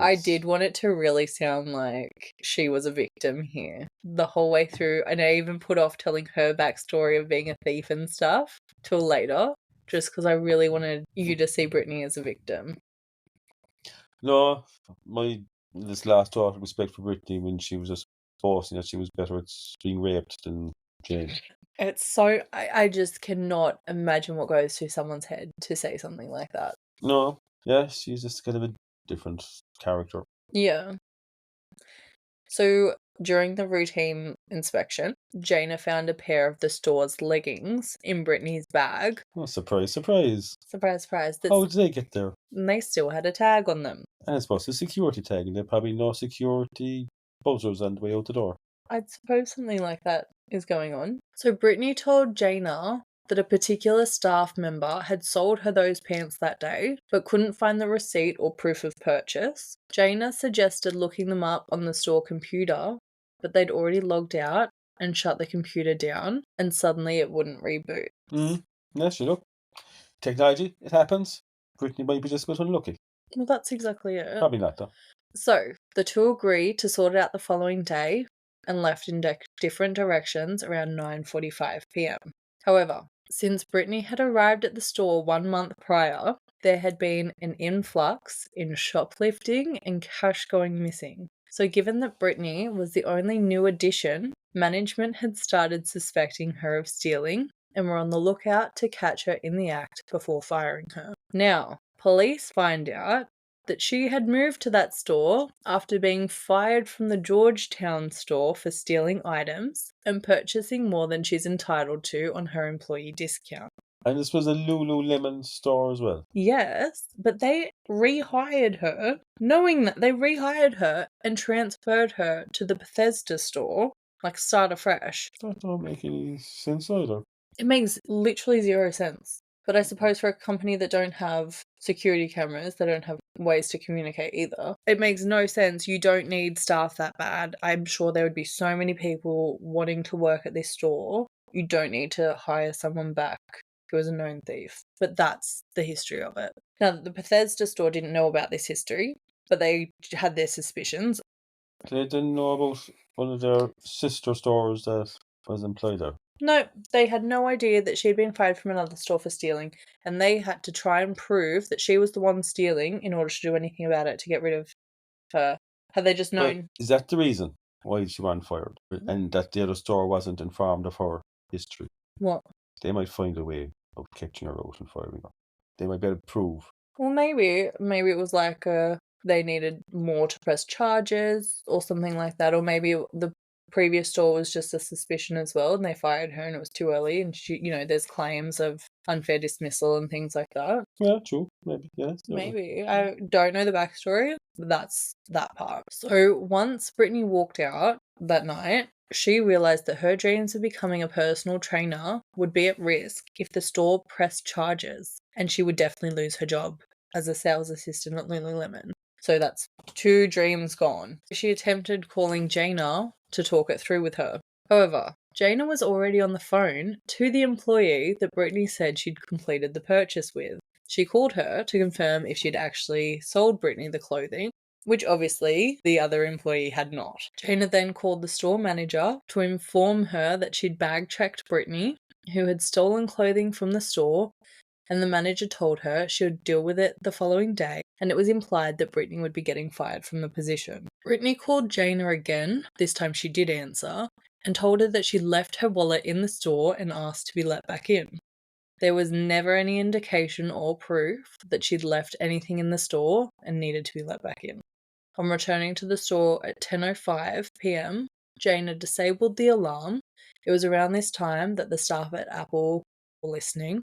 I did want it to really sound like she was a victim here the whole way through, and I even put off telling her backstory of being a thief and stuff till later, just because I really wanted you to see Brittany as a victim. No, this last thought of respect for Brittany when she was just boasting that she was better at being raped than Jayne. It's so... I just cannot imagine what goes through someone's head to say something like that. No, yeah, she's just kind of a different character. Yeah. So during the routine inspection, Jayna found a pair of the store's leggings in Brittany's bag. Oh, surprise, surprise. Surprise, surprise. How did they get there? And they still had a tag on them. And I suppose a security tag, and there probably no security buzzers on the way out the door. I'd suppose something like that is going on. So Brittany told Jayna that a particular staff member had sold her those pants that day, but couldn't find the receipt or proof of purchase. Jayna suggested looking them up on the store computer, but they'd already logged out and shut the computer down, and suddenly it wouldn't reboot. Yeah, sure. Look. Technology, it happens. Brittany might be just a bit unlucky. Well, that's exactly it. Probably not, though. So the two agreed to sort it out the following day and left in different directions around 9:45 p.m. However, since Brittany had arrived at the store 1 month prior, there had been an influx in shoplifting and cash going missing. So given that Brittany was the only new addition, management had started suspecting her of stealing and were on the lookout to catch her in the act before firing her. Now, police find out that she had moved to that store after being fired from the Georgetown store for stealing items and purchasing more than she's entitled to on her employee discount. And this was a Lululemon store as well. Yes, but they rehired her, knowing that they rehired her and transferred her to the Bethesda store, like start afresh. That don't make any sense either. It makes literally zero sense. But I suppose for a company that don't have security cameras, they don't have ways to communicate either. It makes no sense. You don't need staff that bad. I'm sure there would be so many people wanting to work at this store. You don't need to hire someone back who is a known thief. But that's the history of it. Now, the Bethesda store didn't know about this history, but they had their suspicions. They didn't know about one of their sister stores that was employed there. No, they had no idea that she had been fired from another store for stealing, and they had to try and prove that she was the one stealing in order to do anything about it, to get rid of her. Had they just known... But is that the reason why she wasn't fired? And that the other store wasn't informed of her history? What? They might find a way of catching her out and firing her. They might be able to prove. Well, maybe it was like they needed more to press charges or something like that, or maybe the previous store was just a suspicion as well and they fired her and it was too early and she, there's claims of unfair dismissal and things like that. Yeah, true. Maybe, yeah. Maybe. I don't know the backstory, but that's that part. So once Brittany walked out that night, she realised that her dreams of becoming a personal trainer would be at risk if the store pressed charges, and she would definitely lose her job as a sales assistant at Lululemon. So that's 2 dreams gone. She attempted calling Jayna to talk it through with her. However, Jayna was already on the phone to the employee that Brittany said she'd completed the purchase with. She called her to confirm if she'd actually sold Brittany the clothing, which obviously the other employee had not. Jayna then called the store manager to inform her that she'd bag-checked Brittany, who had stolen clothing from the store, and the manager told her she would deal with it the following day, and it was implied that Brittany would be getting fired from the position. Brittany called Jayna again, this time she did answer, and told her that she'd left her wallet in the store and asked to be let back in. There was never any indication or proof that she'd left anything in the store and needed to be let back in. On returning to the store at 10:05 p.m, Jayna disabled the alarm. It was around this time that the staff at Apple were listening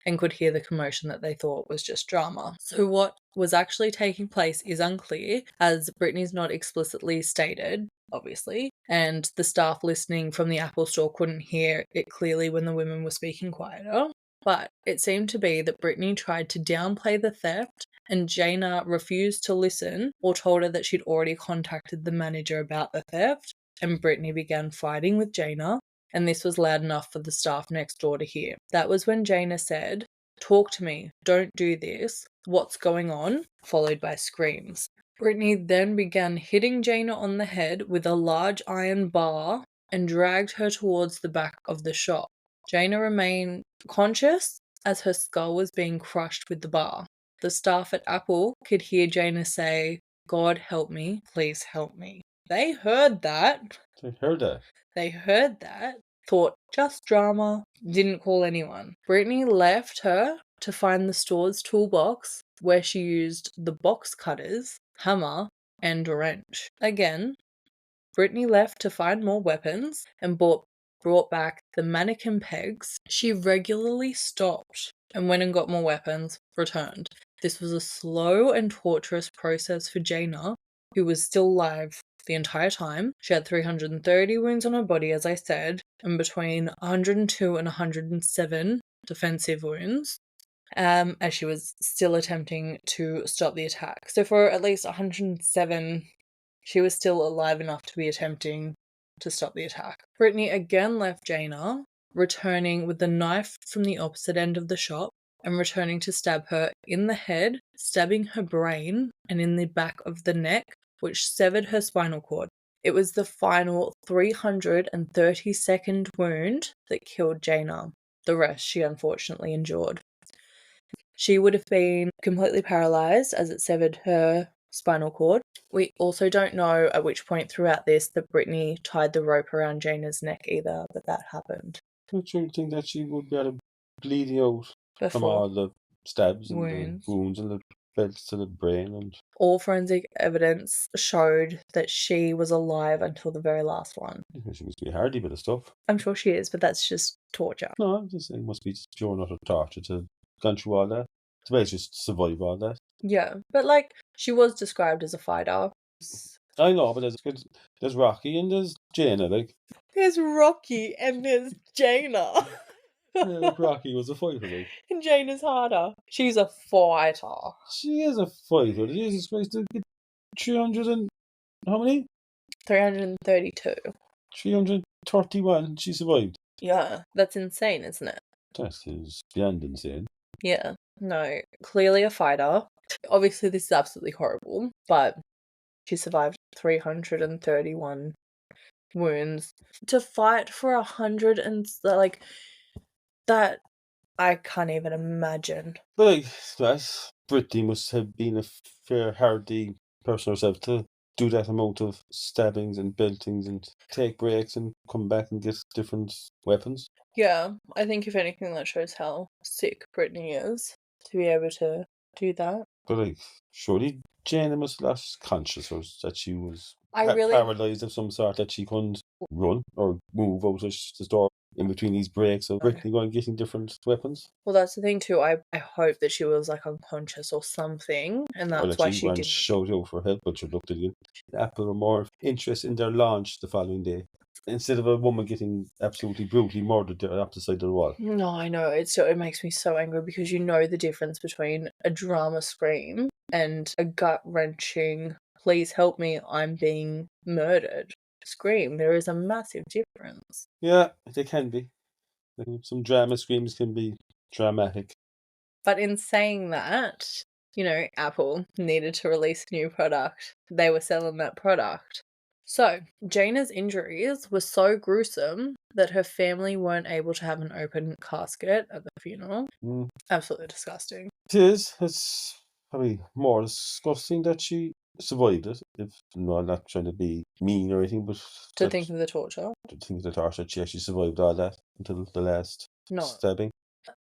and could hear the commotion that they thought was just drama. So what was actually taking place is unclear, as Brittany's not explicitly stated, obviously, and the staff listening from the Apple store couldn't hear it clearly when the women were speaking quieter. But it seemed to be that Brittany tried to downplay the theft and Jayna refused to listen or told her that she'd already contacted the manager about the theft, and Brittany began fighting with Jayna, and this was loud enough for the staff next door to hear. That was when Jayna said, "Talk to me, don't do this, what's going on?" followed by screams. Brittany then began hitting Jayna on the head with a large iron bar and dragged her towards the back of the shop. Jayna remained conscious as her skull was being crushed with the bar. The staff at Apple could hear Jayna say, "God help me, please help me." They heard that. They heard that, thought just drama, didn't call anyone. Brittany left her to find the store's toolbox where she used the box cutters, hammer, and wrench. Again, Brittany left to find more weapons and brought back the mannequin pegs. She regularly stopped and went and got more weapons, returned. This was a slow and torturous process for Jayna, who was still alive the entire time. She had 330 wounds on her body, as I said, and between 102 and 107 defensive wounds, as she was still attempting to stop the attack. So for at least 107, she was still alive enough to be attempting to stop the attack. Brittany again left Jayna, returning with the knife from the opposite end of the shop and returning to stab her in the head, stabbing her brain, and in the back of the neck, which severed her spinal cord. It was the final 332nd wound that killed Jayna. The rest she unfortunately endured. She would have been completely paralysed as it severed her spinal cord. We also don't know at which point throughout this that Brittany tied the rope around Jayna's neck either, but that happened. Don't you think that she would be able to bleeding out from Before all the stabs and wounds. the wounds and the belts to the brain? And All forensic evidence showed that she was alive until the very last one. she must be a hardy bit of stuff. I'm sure she is, but that's just torture. No, I'm just saying it must be pure not a torture to gone through all that. To basically just survive all that. Yeah, but like, she was described as a fighter. I know, but there's Rocky and there's Jayna, like. There's Rocky and there's Jayna. Yeah, like Rocky was a fighter, like. And Jayna's harder. She's a fighter. She is a fighter. Jesus Christ, to get 300 and how many? 332. 331. She survived. Yeah, that's insane, isn't it? That is beyond insane. Yeah, no, clearly a fighter. Obviously, this is absolutely horrible, but she survived 331 wounds. To fight for 100 and, like, that, I can't even imagine. But like that, Brittany must have been a fair hardy person herself to do that amount of stabbings and beltings and take breaks and come back and get different weapons. Yeah, I think if anything that shows how sick Brittany is to be able to do that. But like, surely Jayna must have lost consciousness, or that she was really paralysed of some sort, that she couldn't run or move out of the store in between these breaks of Brittany going getting different weapons. Well, that's the thing too. I hope that she was like unconscious or something, and that's why she didn't shout out for help, but she looked at you. Apple were more interested in their launch the following day, instead of a woman getting absolutely brutally murdered there up the side of the wall. No, I know. It makes me so angry because you know the difference between a drama scream and a gut-wrenching, "Please help me, I'm being murdered" scream. There is a massive difference. Yeah, they can be. Some drama screams can be dramatic. But in saying that, Apple needed to release a new product. They were selling that product. So, Jayna's injuries were so gruesome that her family weren't able to have an open casket at the funeral. Absolutely disgusting. It is. It's probably more disgusting that she survived it. I'm not trying to be mean or anything, but to think of the torture. To think of the torture, that she actually survived all that until the last stabbing.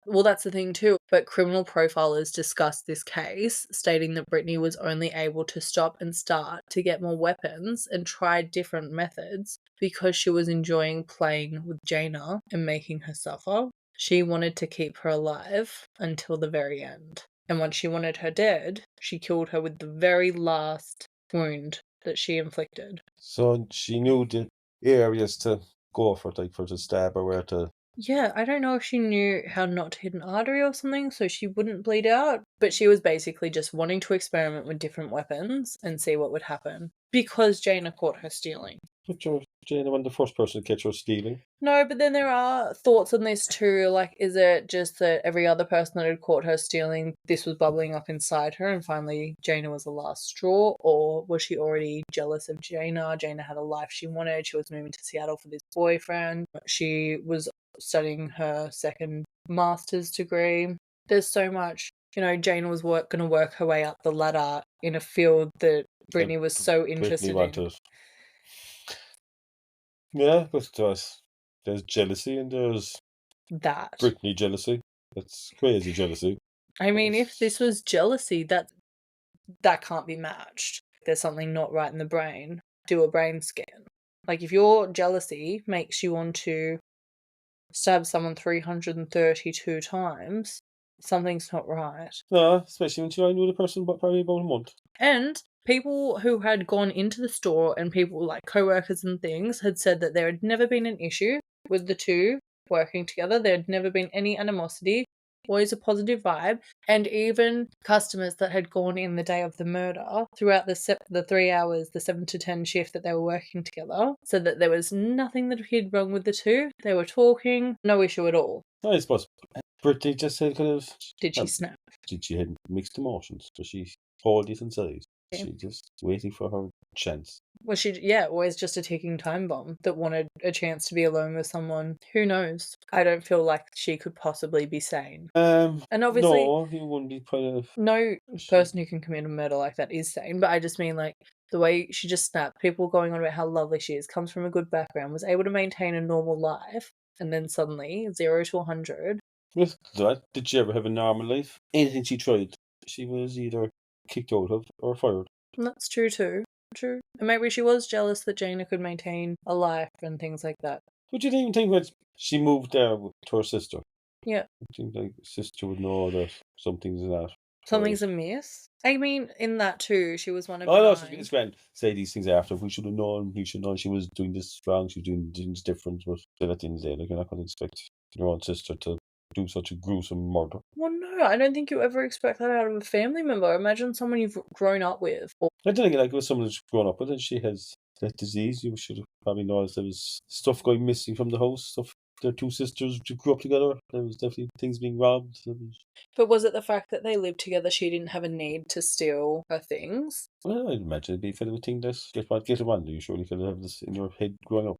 Well, that's the thing too, but criminal profilers discussed this case, stating that Brittany was only able to stop and start to get more weapons and try different methods because she was enjoying playing with Jayna and making her suffer. She wanted to keep her alive until the very end. And once she wanted her dead, she killed her with the very last wound that she inflicted. So she knew the areas to go for, like for the stab or where to Yeah, I don't know if she knew how not to hit an artery or something, so she wouldn't bleed out, but she was basically just wanting to experiment with different weapons and see what would happen because Jayna caught her stealing. But Jayna wasn't the first person to catch her stealing. No, but then there are thoughts on this too. Like, is it just that every other person that had caught her stealing, this was bubbling up inside her, and finally Jayna was the last straw? Or was she already jealous of Jayna? Jayna had a life she wanted. She was moving to Seattle for this boyfriend. She was studying her second master's degree. There's so much. Jayna was going to work her way up the ladder in a field that Brittany was so interested in. Yeah, but there's jealousy and there's That. Brittany jealousy. That's crazy jealousy. I mean, if this was jealousy, that can't be matched. There's something not right in the brain. Do a brain scan. Like, if your jealousy makes you want to stab someone 332 times, something's not right. No, especially when she only knew the person probably about a month. And people who had gone into the store and people like co-workers and things had said that there had never been an issue with the two working together. There had never been any animosity, always a positive vibe. And even customers that had gone in the day of the murder throughout the 3 hours, the 7 to 10 shift that they were working together, said that there was nothing that appeared wrong with the two. They were talking, no issue at all. I suppose Brittany just said Did she snap? She had mixed emotions, so she hold it inside. She just waiting for her chance. Was she, always just a ticking time bomb that wanted a chance to be alone with someone? Who knows? I don't feel like she could possibly be sane. And obviously, no, he wouldn't be kind of. No person who can commit a murder like that is sane, but I just mean, like, the way she just snapped, people going on about how lovely she is, comes from a good background, was able to maintain a normal life, and then suddenly 0 to 100. With that, did she ever have a normal life? Anything she tried, she was either kicked out of or fired. And that's true too. True. And maybe she was jealous that Jayna could maintain a life and things like that. But you didn't even think when she moved there to her sister. Yeah. I think like sister would know that something's not. Something's amiss. I mean, in that too, she was one of. Oh no, it's grand. Say these things after. We should have known. He should know she was doing this wrong. She was doing things different. But then at the end of the day, like, you're not going to expect your own sister to do such a gruesome murder. Well, no, I don't think you ever expect that out of a family member. Imagine someone you've grown up with. I don't think like it was someone who's grown up with and she has that disease. You should have probably noticed there was stuff going missing from the house. Stuff. Their two sisters grew up together. There was definitely things being robbed. But was it the fact that they lived together? She didn't have a need to steal her things. Well, I'd imagine it'd be a thing that get around. You surely could have this in your head growing up.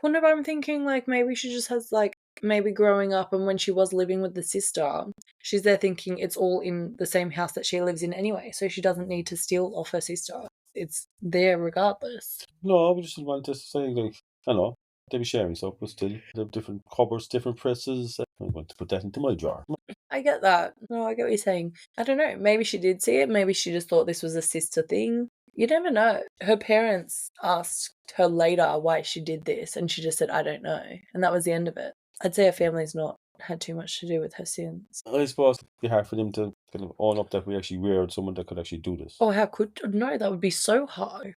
Well, no, but I'm thinking like maybe she just has like maybe growing up and when she was living with the sister, she's there thinking it's all in the same house that she lives in anyway, so she doesn't need to steal off her sister. It's there regardless. No, we just want to say like I don't know. They'd be sharing stuff, but still, they have different cupboards, different presses. I want to put that into my jar. I get that. No, I get what you're saying. I don't know. Maybe she did see it. Maybe she just thought this was a sister thing. You never know. Her parents asked her later why she did this, and she just said, I don't know. And that was the end of it. I'd say her family's not had too much to do with her sins. I suppose it'd be hard for them to kind of own up that we actually reared someone that could actually do this. Oh, how could... No, that would be so hard.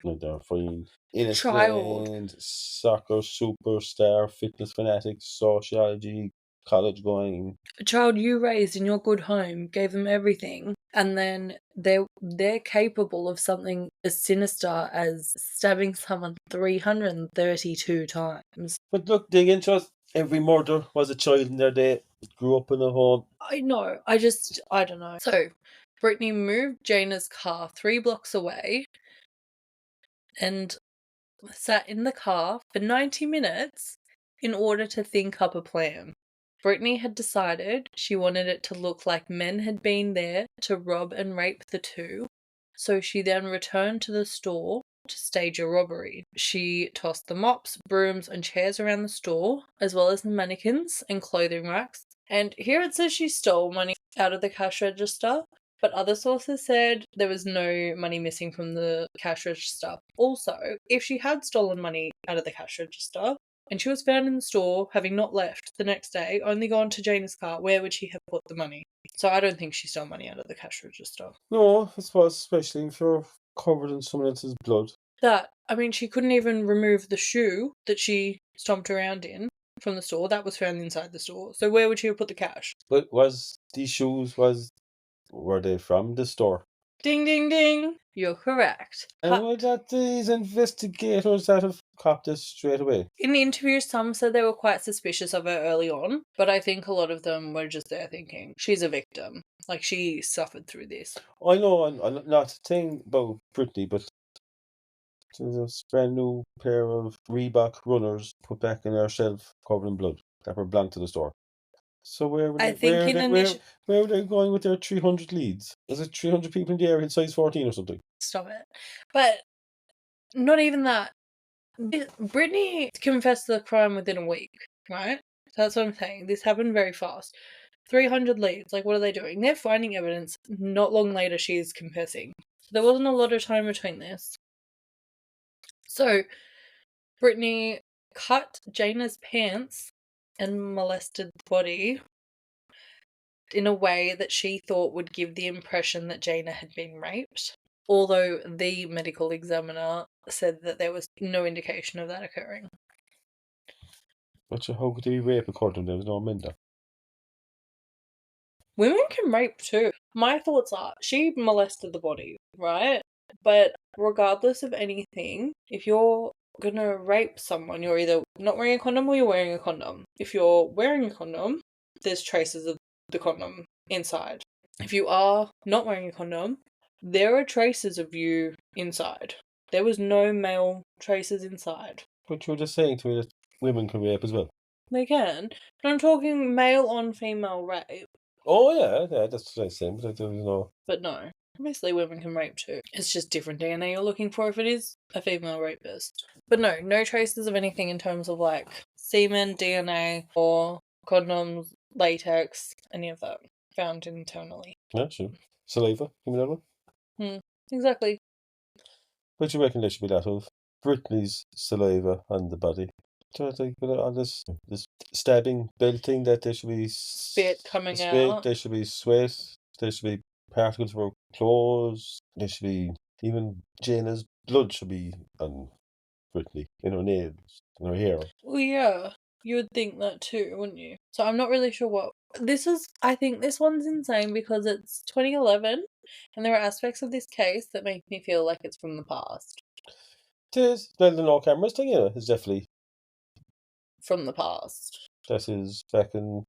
Like they're fine, innocent, Child. soccer superstar, fitness fanatic, sociology, college going. A child you raised in your good home, gave them everything, and then they're capable of something as sinister as stabbing someone 332 times. But look, dig into it. Every murder was a child in their day. Grew up in a home. I know. I don't know. So, Brittany moved Jayna's car 3 blocks away and sat in the car for 90 minutes in order to think up a plan. Brittany had decided she wanted it to look like men had been there to rob and rape the two, so she then returned to the store to stage a robbery. She tossed the mops, brooms, and chairs around the store, as well as the mannequins and clothing racks. And here it says she stole money out of the cash register, but other sources said there was no money missing from the cash register. Also, if she had stolen money out of the cash register, and she was found in the store, having not left the next day, only gone to Jayna's car, where would she have put the money? So I don't think she stole money out of the cash register. No, I suppose, especially if you're covered in someone else's blood. She couldn't even remove the shoe that she stomped around in. from the store. That was found inside the store. So where would she have put the cash? But these shoes, were they from the store? Ding, ding, ding. You're correct. And was that these investigators that have copped this straight away? In interviews, some said they were quite suspicious of her early on, but I think a lot of them were just there thinking, she's a victim. Like, she suffered through this. I know, I'm not saying about Brittany, but there's a brand new pair of Reebok runners put back in our shelf covered in blood that were belonged to the store. So where were they going with their 300 leads? Is it 300 people in the area in size 14 or something? Stop it. But not even that. Brittany confessed to the crime within a week, right? So that's what I'm saying. This happened very fast. 300 leads. Like, what are they doing? They're finding evidence. Not long later, she's confessing. There wasn't a lot of time between this. So, Brittany cut Jayna's pants and molested the body in a way that she thought would give the impression that Jayna had been raped, although the medical examiner said that there was no indication of that occurring. But how could they rape according to them? There's no men there. Women can rape too. My thoughts are, she molested the body, right? But regardless of anything, if you're gonna rape someone, you're either not wearing a condom or you're wearing a condom. If you're wearing a condom, there's traces of the condom inside. If you are not wearing a condom, there are traces of you inside. There was no male traces inside. But you're just saying to me that women can rape as well. They can, but I'm talking male on female rape. Oh yeah, that's what I'm saying, but I don't know. But no, obviously women can rape too. It's just different DNA you're looking for if it is a female rapist. But no traces of anything in terms of like semen, DNA, or condoms, latex, any of that found internally. Yeah, sure. Saliva, give me that one. Exactly. What do you reckon there should be that of? Brittany's saliva on the body. Do you think on this stabbing, belting, that there should be spit coming out? There should be sweat. There should be particles of her clothes. There should be even Jayna's blood should be on Brittany, in her nails, in her hair. Well, yeah, you would think that too, wouldn't you? So I'm not really sure what this is. I think this one's insane because it's 2011, and there are aspects of this case that make me feel like it's from the past. It is. Well, the no cameras thing, yeah, is definitely from the past. That is back in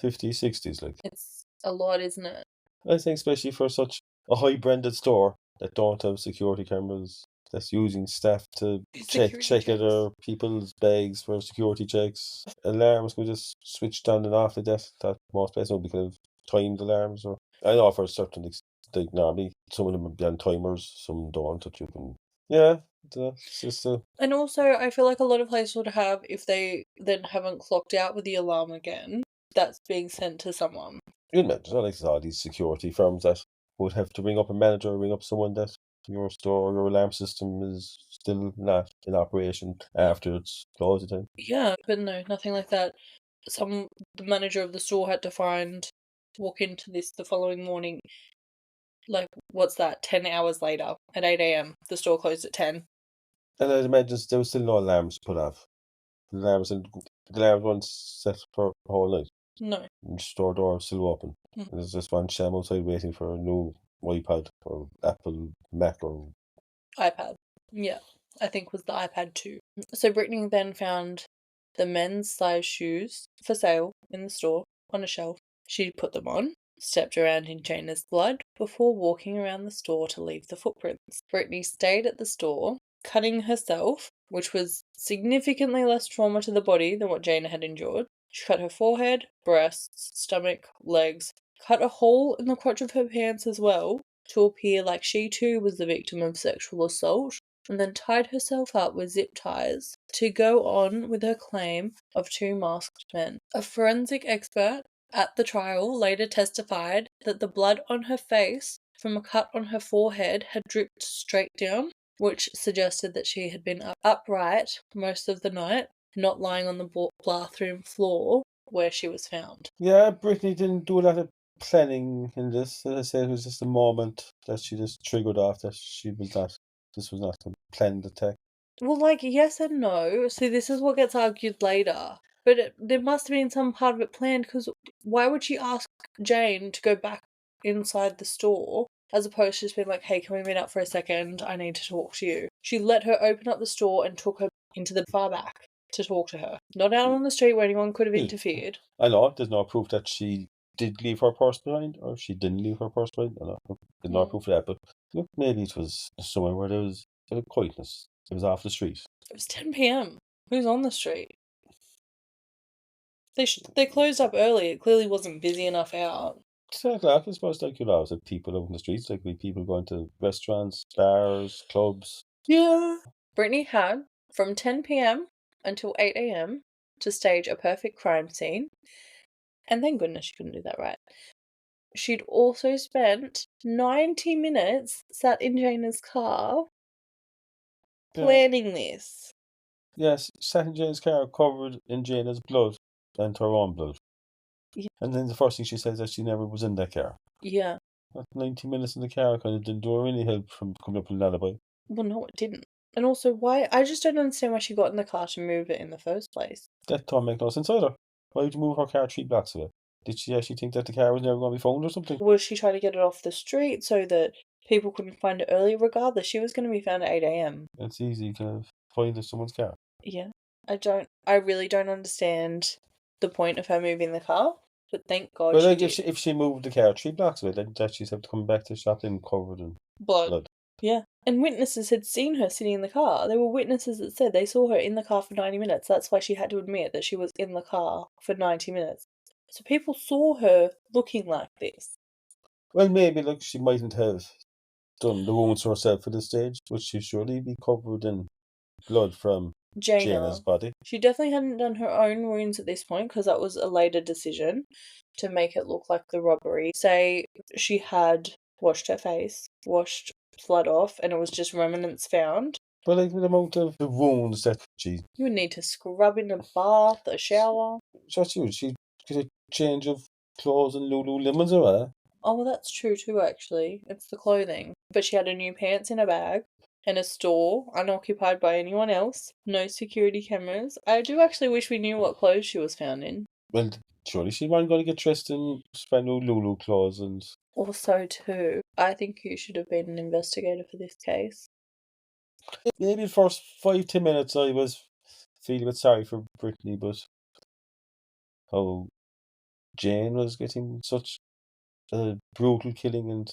50s, 60s, like. It's a lot, isn't it? I think especially for such a high-branded store that don't have security cameras, that's using staff to check other people's bags for security checks. Alarms could just switch on and off like that. That most places would be kind of timed alarms. Or I know for certain, like normally, some of them would be on timers, some don't, that you can. Yeah, it's just And also, I feel like a lot of places would have, if they then haven't clocked out with the alarm again, that's being sent to someone. You'd imagine, it's not like all these security firms that would have to ring up a manager, ring up someone that your store, your alarm system is still not in operation after it's closed time. Yeah, but no, nothing like that. The manager of the store had to walk into this the following morning. Like, what's that? 10 hours later at 8 a.m. The store closed at 10. And I'd imagine there was still no alarms put off. The alarms weren't set for the whole night. No. And the store door was still open. And there's just one sham outside waiting for a new iPad or Apple Mac or iPad. Yeah, I think was the iPad 2. So Brittany then found the men's size shoes for sale in the store on a shelf. She put them on, stepped around in Jayna's blood before walking around the store to leave the footprints. Brittany stayed at the store, cutting herself, which was significantly less trauma to the body than what Jayna had endured. She cut her forehead, breasts, stomach, legs, cut a hole in the crotch of her pants as well to appear like she too was the victim of sexual assault, and then tied herself up with zip ties to go on with her claim of 2 masked men. A forensic expert at the trial later testified that the blood on her face from a cut on her forehead had dripped straight down, which suggested that she had been upright most of the night, not lying on the bathroom floor where she was found. Yeah, Brittany didn't do a lot of planning in this. As I said, it was just a moment that she just triggered off that this was not a planned attack. Well, like, yes and no. See, this is what gets argued later. But there must have been some part of it planned, because why would she ask Jayne to go back inside the store as opposed to just being like, hey, can we meet up for a second? I need to talk to you. She let her open up the store and took her into the far back to talk to her. Not out on the street where anyone could have interfered. I know, there's no proof that she did leave her purse behind, or she didn't leave her purse behind. I know, there's no proof of that, but look, maybe it was somewhere where there was a bit of quietness. It was off the street. It was 10 p.m. Who's on the street? They closed up early. It clearly wasn't busy enough out. Exactly. I suppose like you know, like people out in the streets, like people going to restaurants, bars, clubs. Yeah. Brittany had from 10 p.m. until 8 a.m. to stage a perfect crime scene. And thank goodness she couldn't do that right. She'd also spent 90 minutes sat in Jayna's car planning this. Yes, sat in Jayne's car covered in Jayna's blood and her own blood. Yeah. And then the first thing she says is that she never was in that car. Yeah. That 90 minutes in the car kind of didn't do her any help from coming up with an alibi. Well, no, it didn't. And also, why? I just don't understand why she got in the car to move it in the first place. That don't make no sense either. Why would you move her car 3 blocks away? Did she actually think that the car was never going to be found or something? Was she trying to get it off the street so that people couldn't find it early? Regardless, she was going to be found at 8 a.m. It's easy to find someone's car. Yeah. I really don't understand the point of her moving the car, but thank God Well, she like did. if she moved the car 3 blocks away, then she'd have to come back to the shop and covered in blood. Yeah. And witnesses had seen her sitting in the car. There were witnesses that said they saw her in the car for 90 minutes. That's why she had to admit that she was in the car for 90 minutes. So people saw her looking like this. Well, maybe like she mightn't have done the wounds herself at this stage, but she'd surely be covered in blood from Jayna's body. She definitely hadn't done her own wounds at this point, because that was a later decision to make it look like the robbery. Say she had washed her face, washed blood off, and it was just remnants found. But like the amount of the wounds that she... You would need to scrub in a bath, a shower. That's huge. She did a change of clothes and Lululemons or what? Oh, well, that's true too, actually. It's the clothing. But she had her new pants in a bag, and a store unoccupied by anyone else. No security cameras. I do actually wish we knew what clothes she was found in. Well, surely she wasn't going to get dressed in brand new Lulu clothes and... Also, too, I think you should have been an investigator for this case. Maybe the first 5-10 minutes I was feeling a bit sorry for Brittany, but how Jayne was getting such a brutal killing and...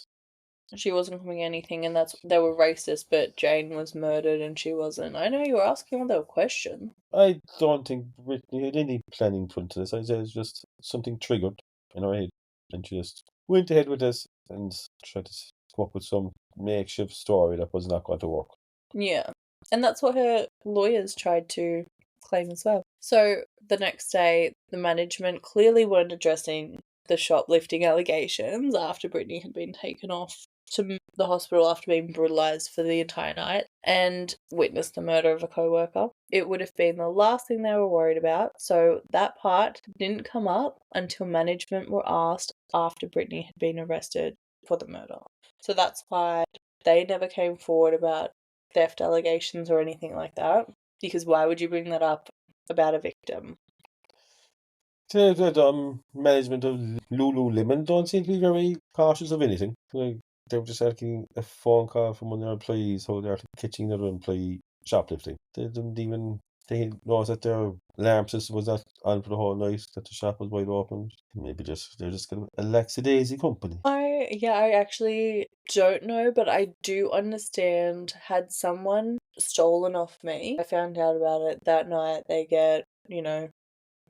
She wasn't coming anything, and they were racist, but Jayne was murdered and she wasn't. I know you were asking all that question. I don't think Brittany had any planning put into this. I said it's just something triggered in her head, and she just went ahead with this and tried to come up with some makeshift story that was not going to work. Yeah, and that's what her lawyers tried to claim as well. So the next day, the management clearly weren't addressing the shoplifting allegations after Brittany had been taken off to the hospital after being brutalised for the entire night and witnessed the murder of a co-worker. It would have been the last thing they were worried about, so that part didn't come up until management were asked after Brittany had been arrested for the murder. So that's why they never came forward about theft allegations or anything like that, because why would you bring that up about a victim? The management of Lululemon don't seem to be very cautious of anything. Like, they were just asking a phone call from one of their employees how they're catching another employee shoplifting. They didn't even know that their alarm system was not on for the whole night, that the shop was wide open. Maybe they're just kind of a lackadaisy company. I actually don't know, but I do understand, had someone stolen off me, I found out about it that night, they get,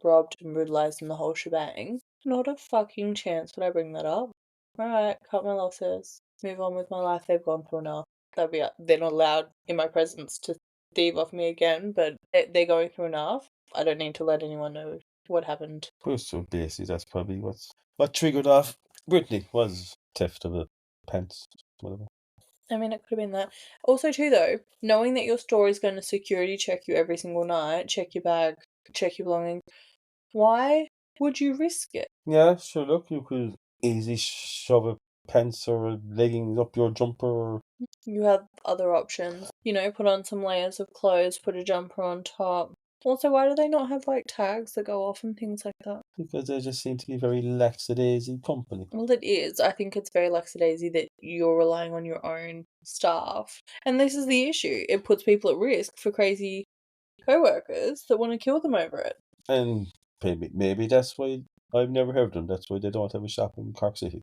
robbed and brutalised and the whole shebang. Not a fucking chance would I bring that up. Alright, cut my losses. Move on with my life, they've gone through enough. They're not allowed in my presence to thieve off me again, but they're going through enough. I don't need to let anyone know what happened. So basically, that's probably what triggered off Brittany was theft of the pants, whatever. I mean, it could have been that. Also, too, though, knowing that your store is going to security check you every single night, check your bag, check your belongings, why would you risk it? Yeah, sure, look, you could easily shove a pants or a leggings up your jumper. You have other options. Put on some layers of clothes, put a jumper on top. Also, why do they not have, like, tags that go off and things like that? Because they just seem to be very lackadaisy company. Well, it is. I think it's very lackadaisy that you're relying on your own staff. And this is the issue. It puts people at risk for crazy co-workers that want to kill them over it. And maybe that's why I've never heard of them. That's why they don't have a shop in Cork City.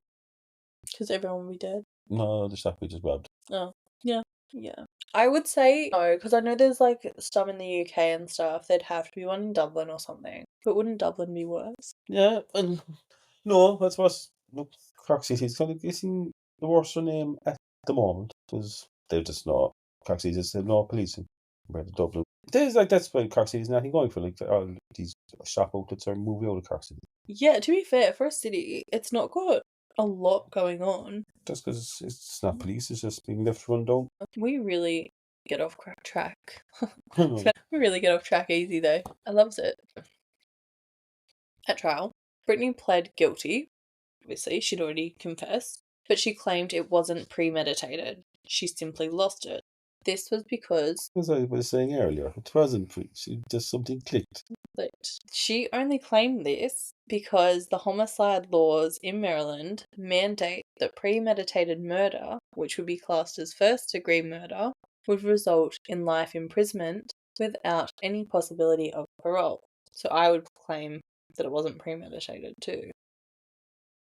Because everyone will be dead. No, the shop we just robbed. Oh, yeah. Yeah. I would say no, because I know there's, like, some in the UK and stuff. There'd have to be one in Dublin or something. But wouldn't Dublin be worse? Yeah, and no, that's what's look, Cork City's kind of getting the worst name at the moment because they've just not Cork City just have no policing compared to Dublin. There's like that's why Cork City's nothing going for like all these shop outlets are moving out of Cork City Yeah, to be fair, for a city, it's not got a lot going on. just because it's not police, it's just being left run down. We really get off track. We really get off track easy, though. I loves it. At trial, Brittany pled guilty. Obviously, she'd already confessed, but she claimed it wasn't premeditated. She simply lost it. This was because As I was saying earlier, it wasn't just something clicked. she only claimed this because the homicide laws in Maryland mandate that premeditated murder, which would be classed as first-degree murder, would result in life imprisonment without any possibility of parole. So I would claim that it wasn't premeditated too.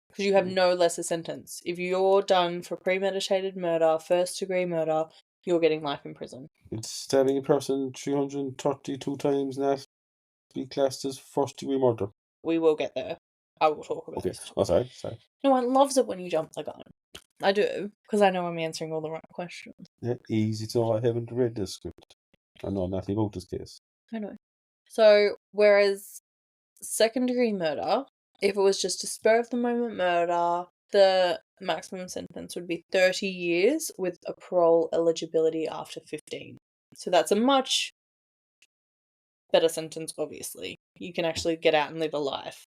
Because you have no lesser sentence. If you're done for premeditated murder, first-degree murder, you're getting life in prison. It's stabbing a person 332 times and that to be classed as first-degree murder. We will get there. I will talk about Okay. this. Oh, sorry. No one loves it when you jump the gun. I do, because I know I'm answering all the right questions. Yeah, easy to know I haven't read this script. I know nothing about this case. I know. So, whereas second-degree murder, if it was just a spur-of-the-moment murder, the maximum sentence would be 30 years with a parole eligibility after 15. So that's a much better sentence, obviously. You can actually get out and live a life.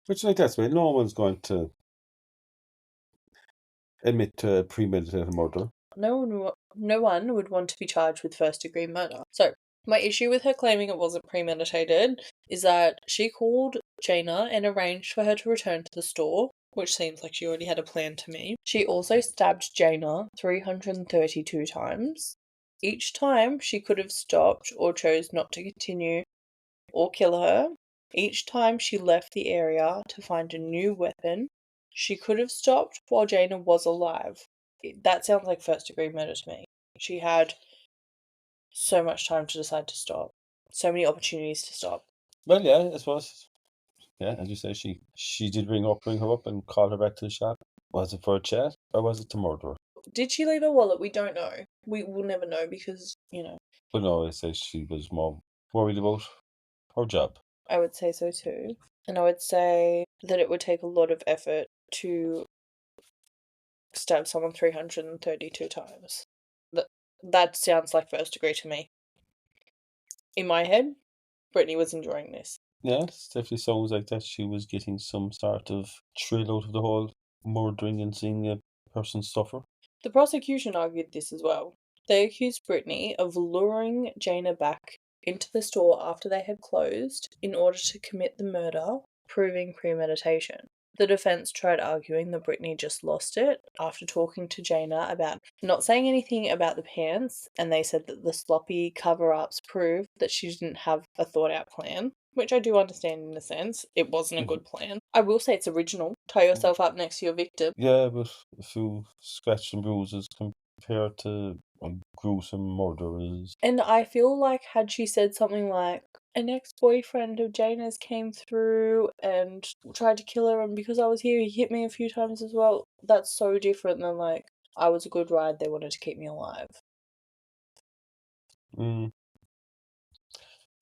Which, like, that's why no one's going to admit to premeditated murder. No one would want to be charged with first-degree murder. So, my issue with her claiming it wasn't premeditated is that she called Jayna and arranged for her to return to the store, which seems like she already had a plan to me. She also stabbed Jayna 332 times. Each time she could have stopped or chose not to continue or kill her. Each time she left the area to find a new weapon, she could have stopped while Jayna was alive. That sounds like first-degree murder to me. She had so much time to decide to stop. So many opportunities to stop. Well, yeah, I suppose. Yeah, as you say, she did bring her up and call her back to the shop. Was it for a chat or was it to murder her? Did she leave her wallet? We don't know. We will never know because, But no, I say she was more worried about her job. I would say so too. And I would say that it would take a lot of effort to stab someone 332 times. That sounds like first degree to me. In my head, Brittany was enjoying this. Yeah, it definitely sounds like that she was getting some sort of thrill out of the whole murdering and seeing a person suffer. The prosecution argued this as well. They accused Brittany of luring Jayna back into the store after they had closed in order to commit the murder, proving premeditation. The defense tried arguing that Brittany just lost it after talking to Jayna about not saying anything about the pants, and they said that the sloppy cover-ups proved that she didn't have a thought-out plan, which I do understand in a sense. It wasn't a good plan. I will say it's original. Tie yourself up next to your victim. Yeah, but a few scratches and bruises compared to gruesome murderers. And I feel like had she said something like, an ex-boyfriend of Jayna's came through and tried to kill her, and because I was here, he hit me a few times as well, that's so different than, like, I was a good ride, they wanted to keep me alive.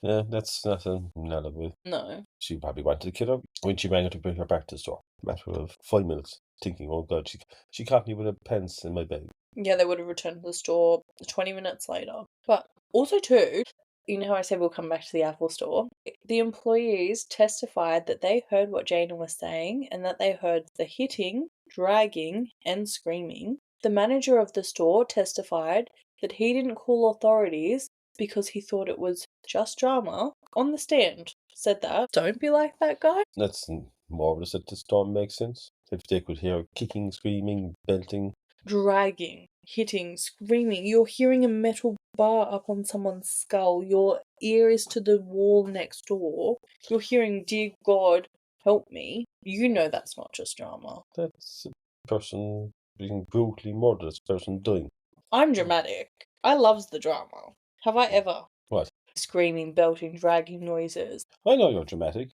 Yeah, that's not a alibi. No. She probably wanted to kill her when she rang her to bring her back to the store. Matter of 5 minutes, thinking, oh God, she caught me with a pence in my bag. Yeah, they would have returned to the store 20 minutes later. But also too, you know how I said we'll come back to the Apple store? The employees testified that they heard what Jayna was saying and that they heard the hitting, dragging, and screaming. The manager of the store testified that he didn't call authorities because he thought it was just drama on the stand. Said that. Don't be like that guy. That's more of a sentence don't make sense. If they could hear kicking, screaming, belting. Dragging, hitting, screaming. You're hearing a metal bar up on someone's skull. Your ear is to the wall next door. You're hearing, dear God, help me. You know that's not just drama. That's a person being brutally murdered. That's a person dying. I'm dramatic. I loves the drama. Have I ever? What? Screaming, belting, dragging noises. I know you're dramatic.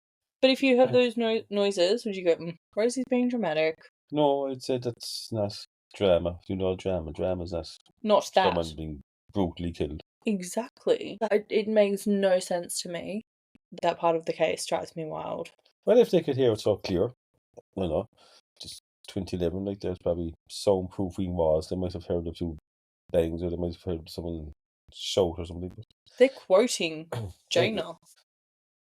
But if you heard those noises, would you go, Rosie's being dramatic? No, I'd say that's not drama. You know drama. Drama's not that. Someone being brutally killed. Exactly. It makes no sense to me. That part of the case drives me wild. Well, if they could hear it so clear, just 2011, like there's probably soundproofing walls. They might have heard a few bangs, or they might have heard someone shout or something. They're quoting Jayna.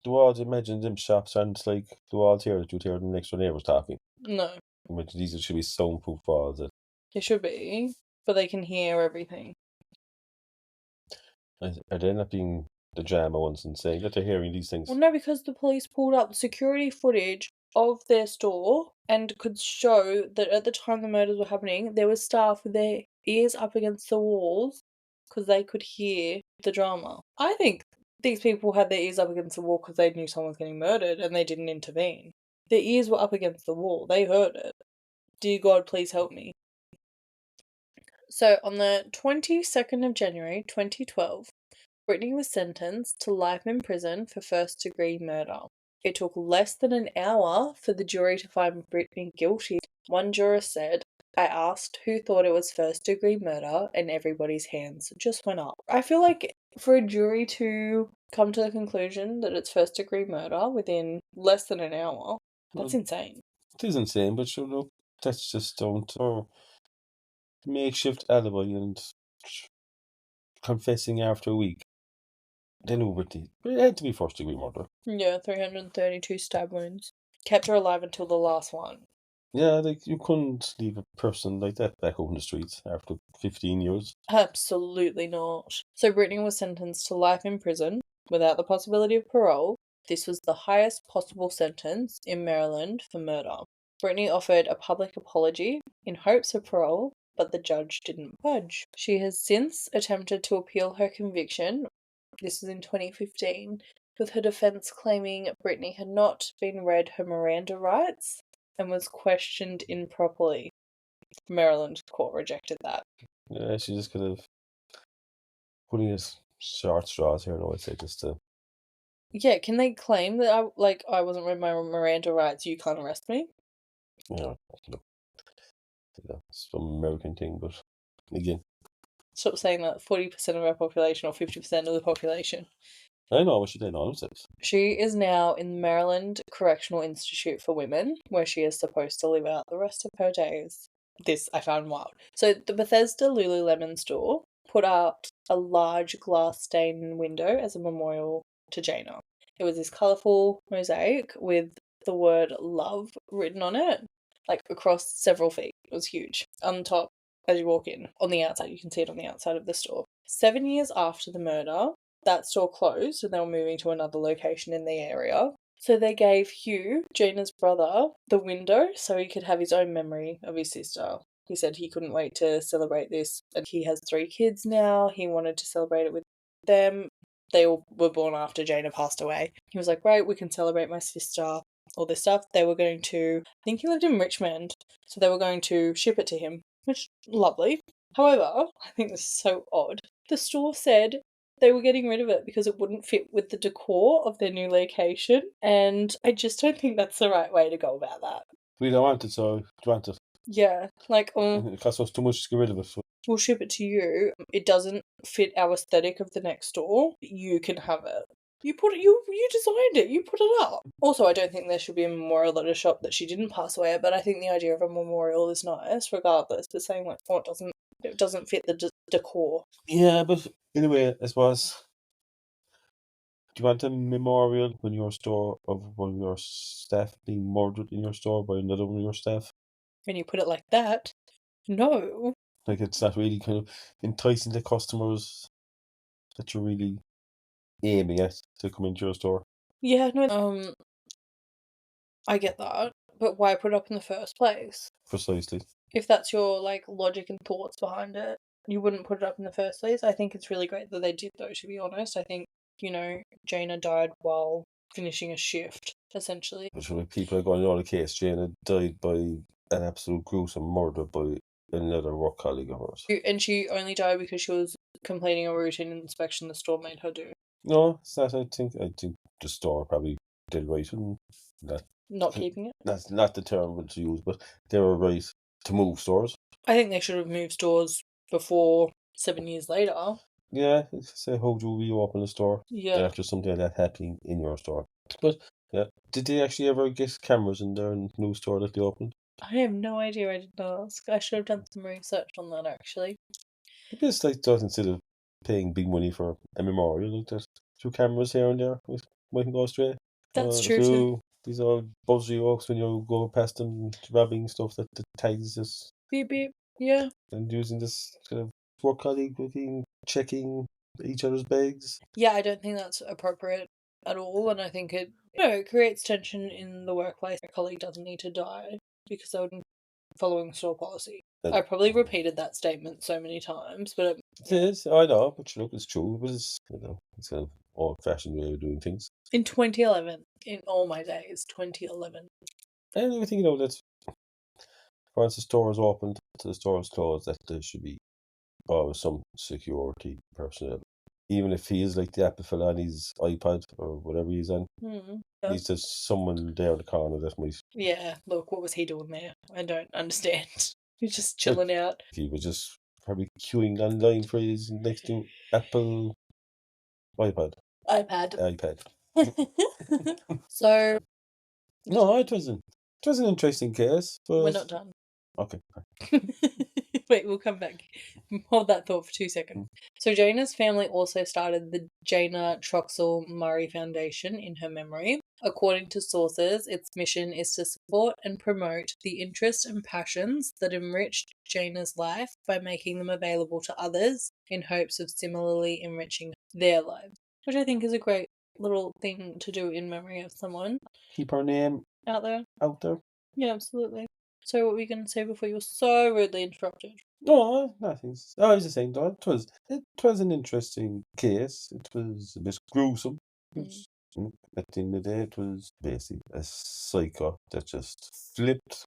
The walls, imagine them shops aren't like the walls here that you'd hear the next door neighbours talking. No. Imagine these should be soundproof walls. They should be, but they can hear everything. Are they not being the drama ones and saying that they're hearing these things? Well, no, because the police pulled up security footage of their store and could show that at the time the murders were happening, there was staff with their ears up against the walls because they could hear the drama. I think these people had their ears up against the wall because they knew someone was getting murdered and they didn't intervene. Their ears were up against the wall. They heard it. Dear God, please help me. So, on the 22nd of January 2012, Brittany was sentenced to life in prison for first-degree murder. It took less than an hour for the jury to find Brittany guilty. One juror said, I asked who thought it was first-degree murder, and everybody's hands just went up. I feel like for a jury to come to the conclusion that it's first-degree murder within less than an hour, that's insane. It is insane, but look, that's just or makeshift alibi and confessing after a week. They knew Brittany. It had to be first degree murder. Yeah, 332 stab wounds. Kept her alive until the last one. Yeah, like you couldn't leave a person like that back out in the streets after 15 years. Absolutely not. So Brittany was sentenced to life in prison without the possibility of parole. This was the highest possible sentence in Maryland for murder. Brittany offered a public apology in hopes of parole, but the judge didn't budge. She has since attempted to appeal her conviction. This was in 2015, with her defense claiming Brittany had not been read her Miranda rights and was questioned improperly. Maryland court rejected that. Yeah, she just could have putting his short straws here, I'd say, just to... Yeah, can they claim that I wasn't read my Miranda rights, you can't arrest me? Yeah, it's some American thing, but again... Stop saying that 40% of our population or 50% of the population. I know what she did on themselves. She is now in the Maryland Correctional Institute for Women, where she is supposed to live out the rest of her days. This I found wild. So the Bethesda Lululemon store put out a large glass stained window as a memorial to Jayna. It was this colourful mosaic with the word love written on it, like across several feet. It was huge. On top, as you walk in, on the outside, you can see it on the outside of the store. 7 years after the murder, that store closed and they were moving to another location in the area. So they gave Hugh, Jayna's brother, the window so he could have his own memory of his sister. He said he couldn't wait to celebrate this, and he has 3 kids now. He wanted to celebrate it with them. They all were born after Jayna passed away. He was like, great, we can celebrate my sister, all this stuff. They were going to, I think he lived in Richmond, so they were going to ship it to him, which, lovely. However, I think this is so odd. The store said they were getting rid of it because it wouldn't fit with the decor of their new location, and I just don't think that's the right way to go about that. We don't want it, so do you want it? Yeah, like, it costs us too much to get rid of it. So. We'll ship it to you. It doesn't fit our aesthetic of the next store. You can have it. You designed it. You put it up. Also, I don't think there should be a memorial at a shop that she didn't pass away at, but I think the idea of a memorial is nice, regardless. But saying like, oh, it doesn't fit the decor. Yeah, but anyway, I suppose. Do you want a memorial in your store of one of your staff being murdered in your store by another one of your staff? When you put it like that, no. Like, it's not really kind of enticing the customers that you're really aiming at to come into your store. Yeah, no, I get that, but why put it up in the first place? Precisely. If that's your, like, logic and thoughts behind it, you wouldn't put it up in the first place. I think it's really great that they did, though, to be honest. I think, Jayna died while finishing a shift, essentially. But sure, people are going on the case. Jayna died by an absolute gruesome murder by another work colleague of hers. And she only died because she was completing a routine inspection the store made her do. No, it's not. I think the store probably did right in that. Not keeping it. That's not the term to use, but they were right to move stores. I think they should have moved stores before 7 years later. Yeah, say how do we open a store after something like that happening in your store? But yeah, did they actually ever get cameras in their new store that they opened? I have no idea. I didn't ask. I should have done some research on that, actually. I guess like that instead of paying big money for a memorial, like there's 2 cameras here and there, we can go straight. That's true too. These are buzzy oaks when you go past them grabbing stuff that the tags just beep beep. Yeah. And using this kind of work colleague looking, checking each other's bags. Yeah, I don't think that's appropriate at all, and I think it creates tension in the workplace. A colleague doesn't need to die because they were following store policy. I probably repeated that statement so many times, but it is. I know, but look, it's true. But it's it's kind of old-fashioned way of doing things. In 2011, in all my days, 2011. And I think that's once the store is opened to the store is closed, that there should be always some security personnel. Even if he is like the Apple fella on his iPad or whatever he's on, at least there's someone there in the corner that might. Yeah, look, what was he doing there? I don't understand. He's just chilling out. He was just probably queuing online for his next new Apple iPad. So. No, it wasn't. It was an interesting case. But we're not done. Okay. Wait, we'll come back. Hold that thought for 2 seconds. So Jayna's family also started the Jayna Murray Foundation in her memory. According to sources, its mission is to support and promote the interests and passions that enriched Jayna's life by making them available to others in hopes of similarly enriching their lives, which I think is a great little thing to do in memory of someone. Keep her name out there. Yeah, absolutely. So what were you going to say before you were so rudely interrupted? No, nothing. I was just saying, though, it was an interesting case. It was a bit gruesome. At the end of the day, it was basically a psycho that just flipped.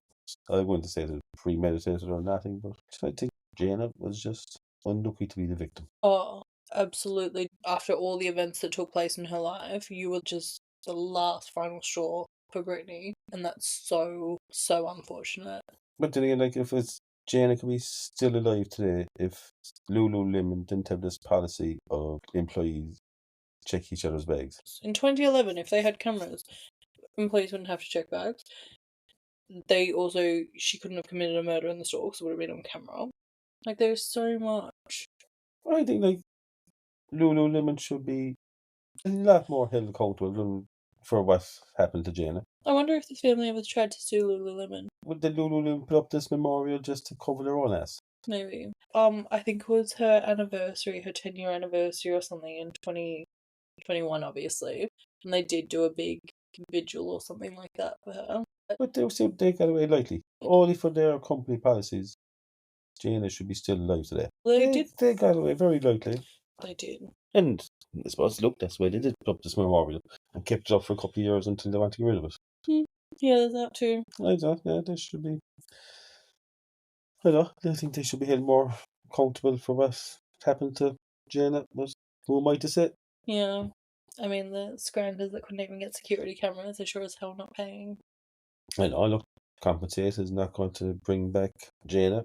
I wouldn't say that premeditated or nothing, but I think Jayna was just unlucky to be the victim. Oh, absolutely. After all the events that took place in her life, you were just the last final straw for Brittany, and that's so unfortunate. But then again, like, if it's Jayna could be still alive today if Lululemon didn't have this policy of employees check each other's bags. In 2011, if they had cameras, employees wouldn't have to check bags. She couldn't have committed a murder in the store because it would have been on camera. Like, there's so much. I think, like, Lululemon should be a lot more held accountable for what happened to Jayna. I wonder if the family ever tried to sue Lululemon. Would the Lululemon put up this memorial just to cover their own ass? Maybe. I think it was her anniversary, her 10-year anniversary or something in 2021, obviously. And they did do a big vigil or something like that for her. But they got away lightly. Only for their company policies. Jayna should be still alive today. They got away very lightly. They did. And I suppose, look, that's why they did put up this memorial and kept it up for a couple of years until they want to get rid of it. Yeah, there's that too. I don't. Yeah, they should be. I think they should be held more accountable for what happened to Jayna. Who am I to say? Yeah. I mean, the scroungers that couldn't even get security cameras are sure as hell not paying. I know, look, compensate is not going to bring back Jayna.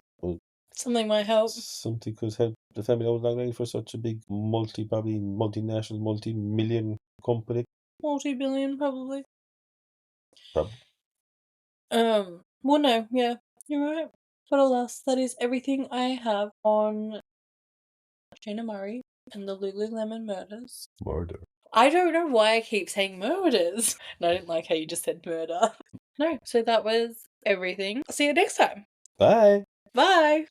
Something might help. Something could help the family out long way for such a big probably multinational, multi-million company. Multi-billion, probably. Probably. Well, no, yeah, you're right. But alas, that is everything I have on Jayna Murray and the Lululemon murders. Murder. I don't know why I keep saying murders. And I didn't like how you just said murder. No, so that was everything. See you next time. Bye. Bye.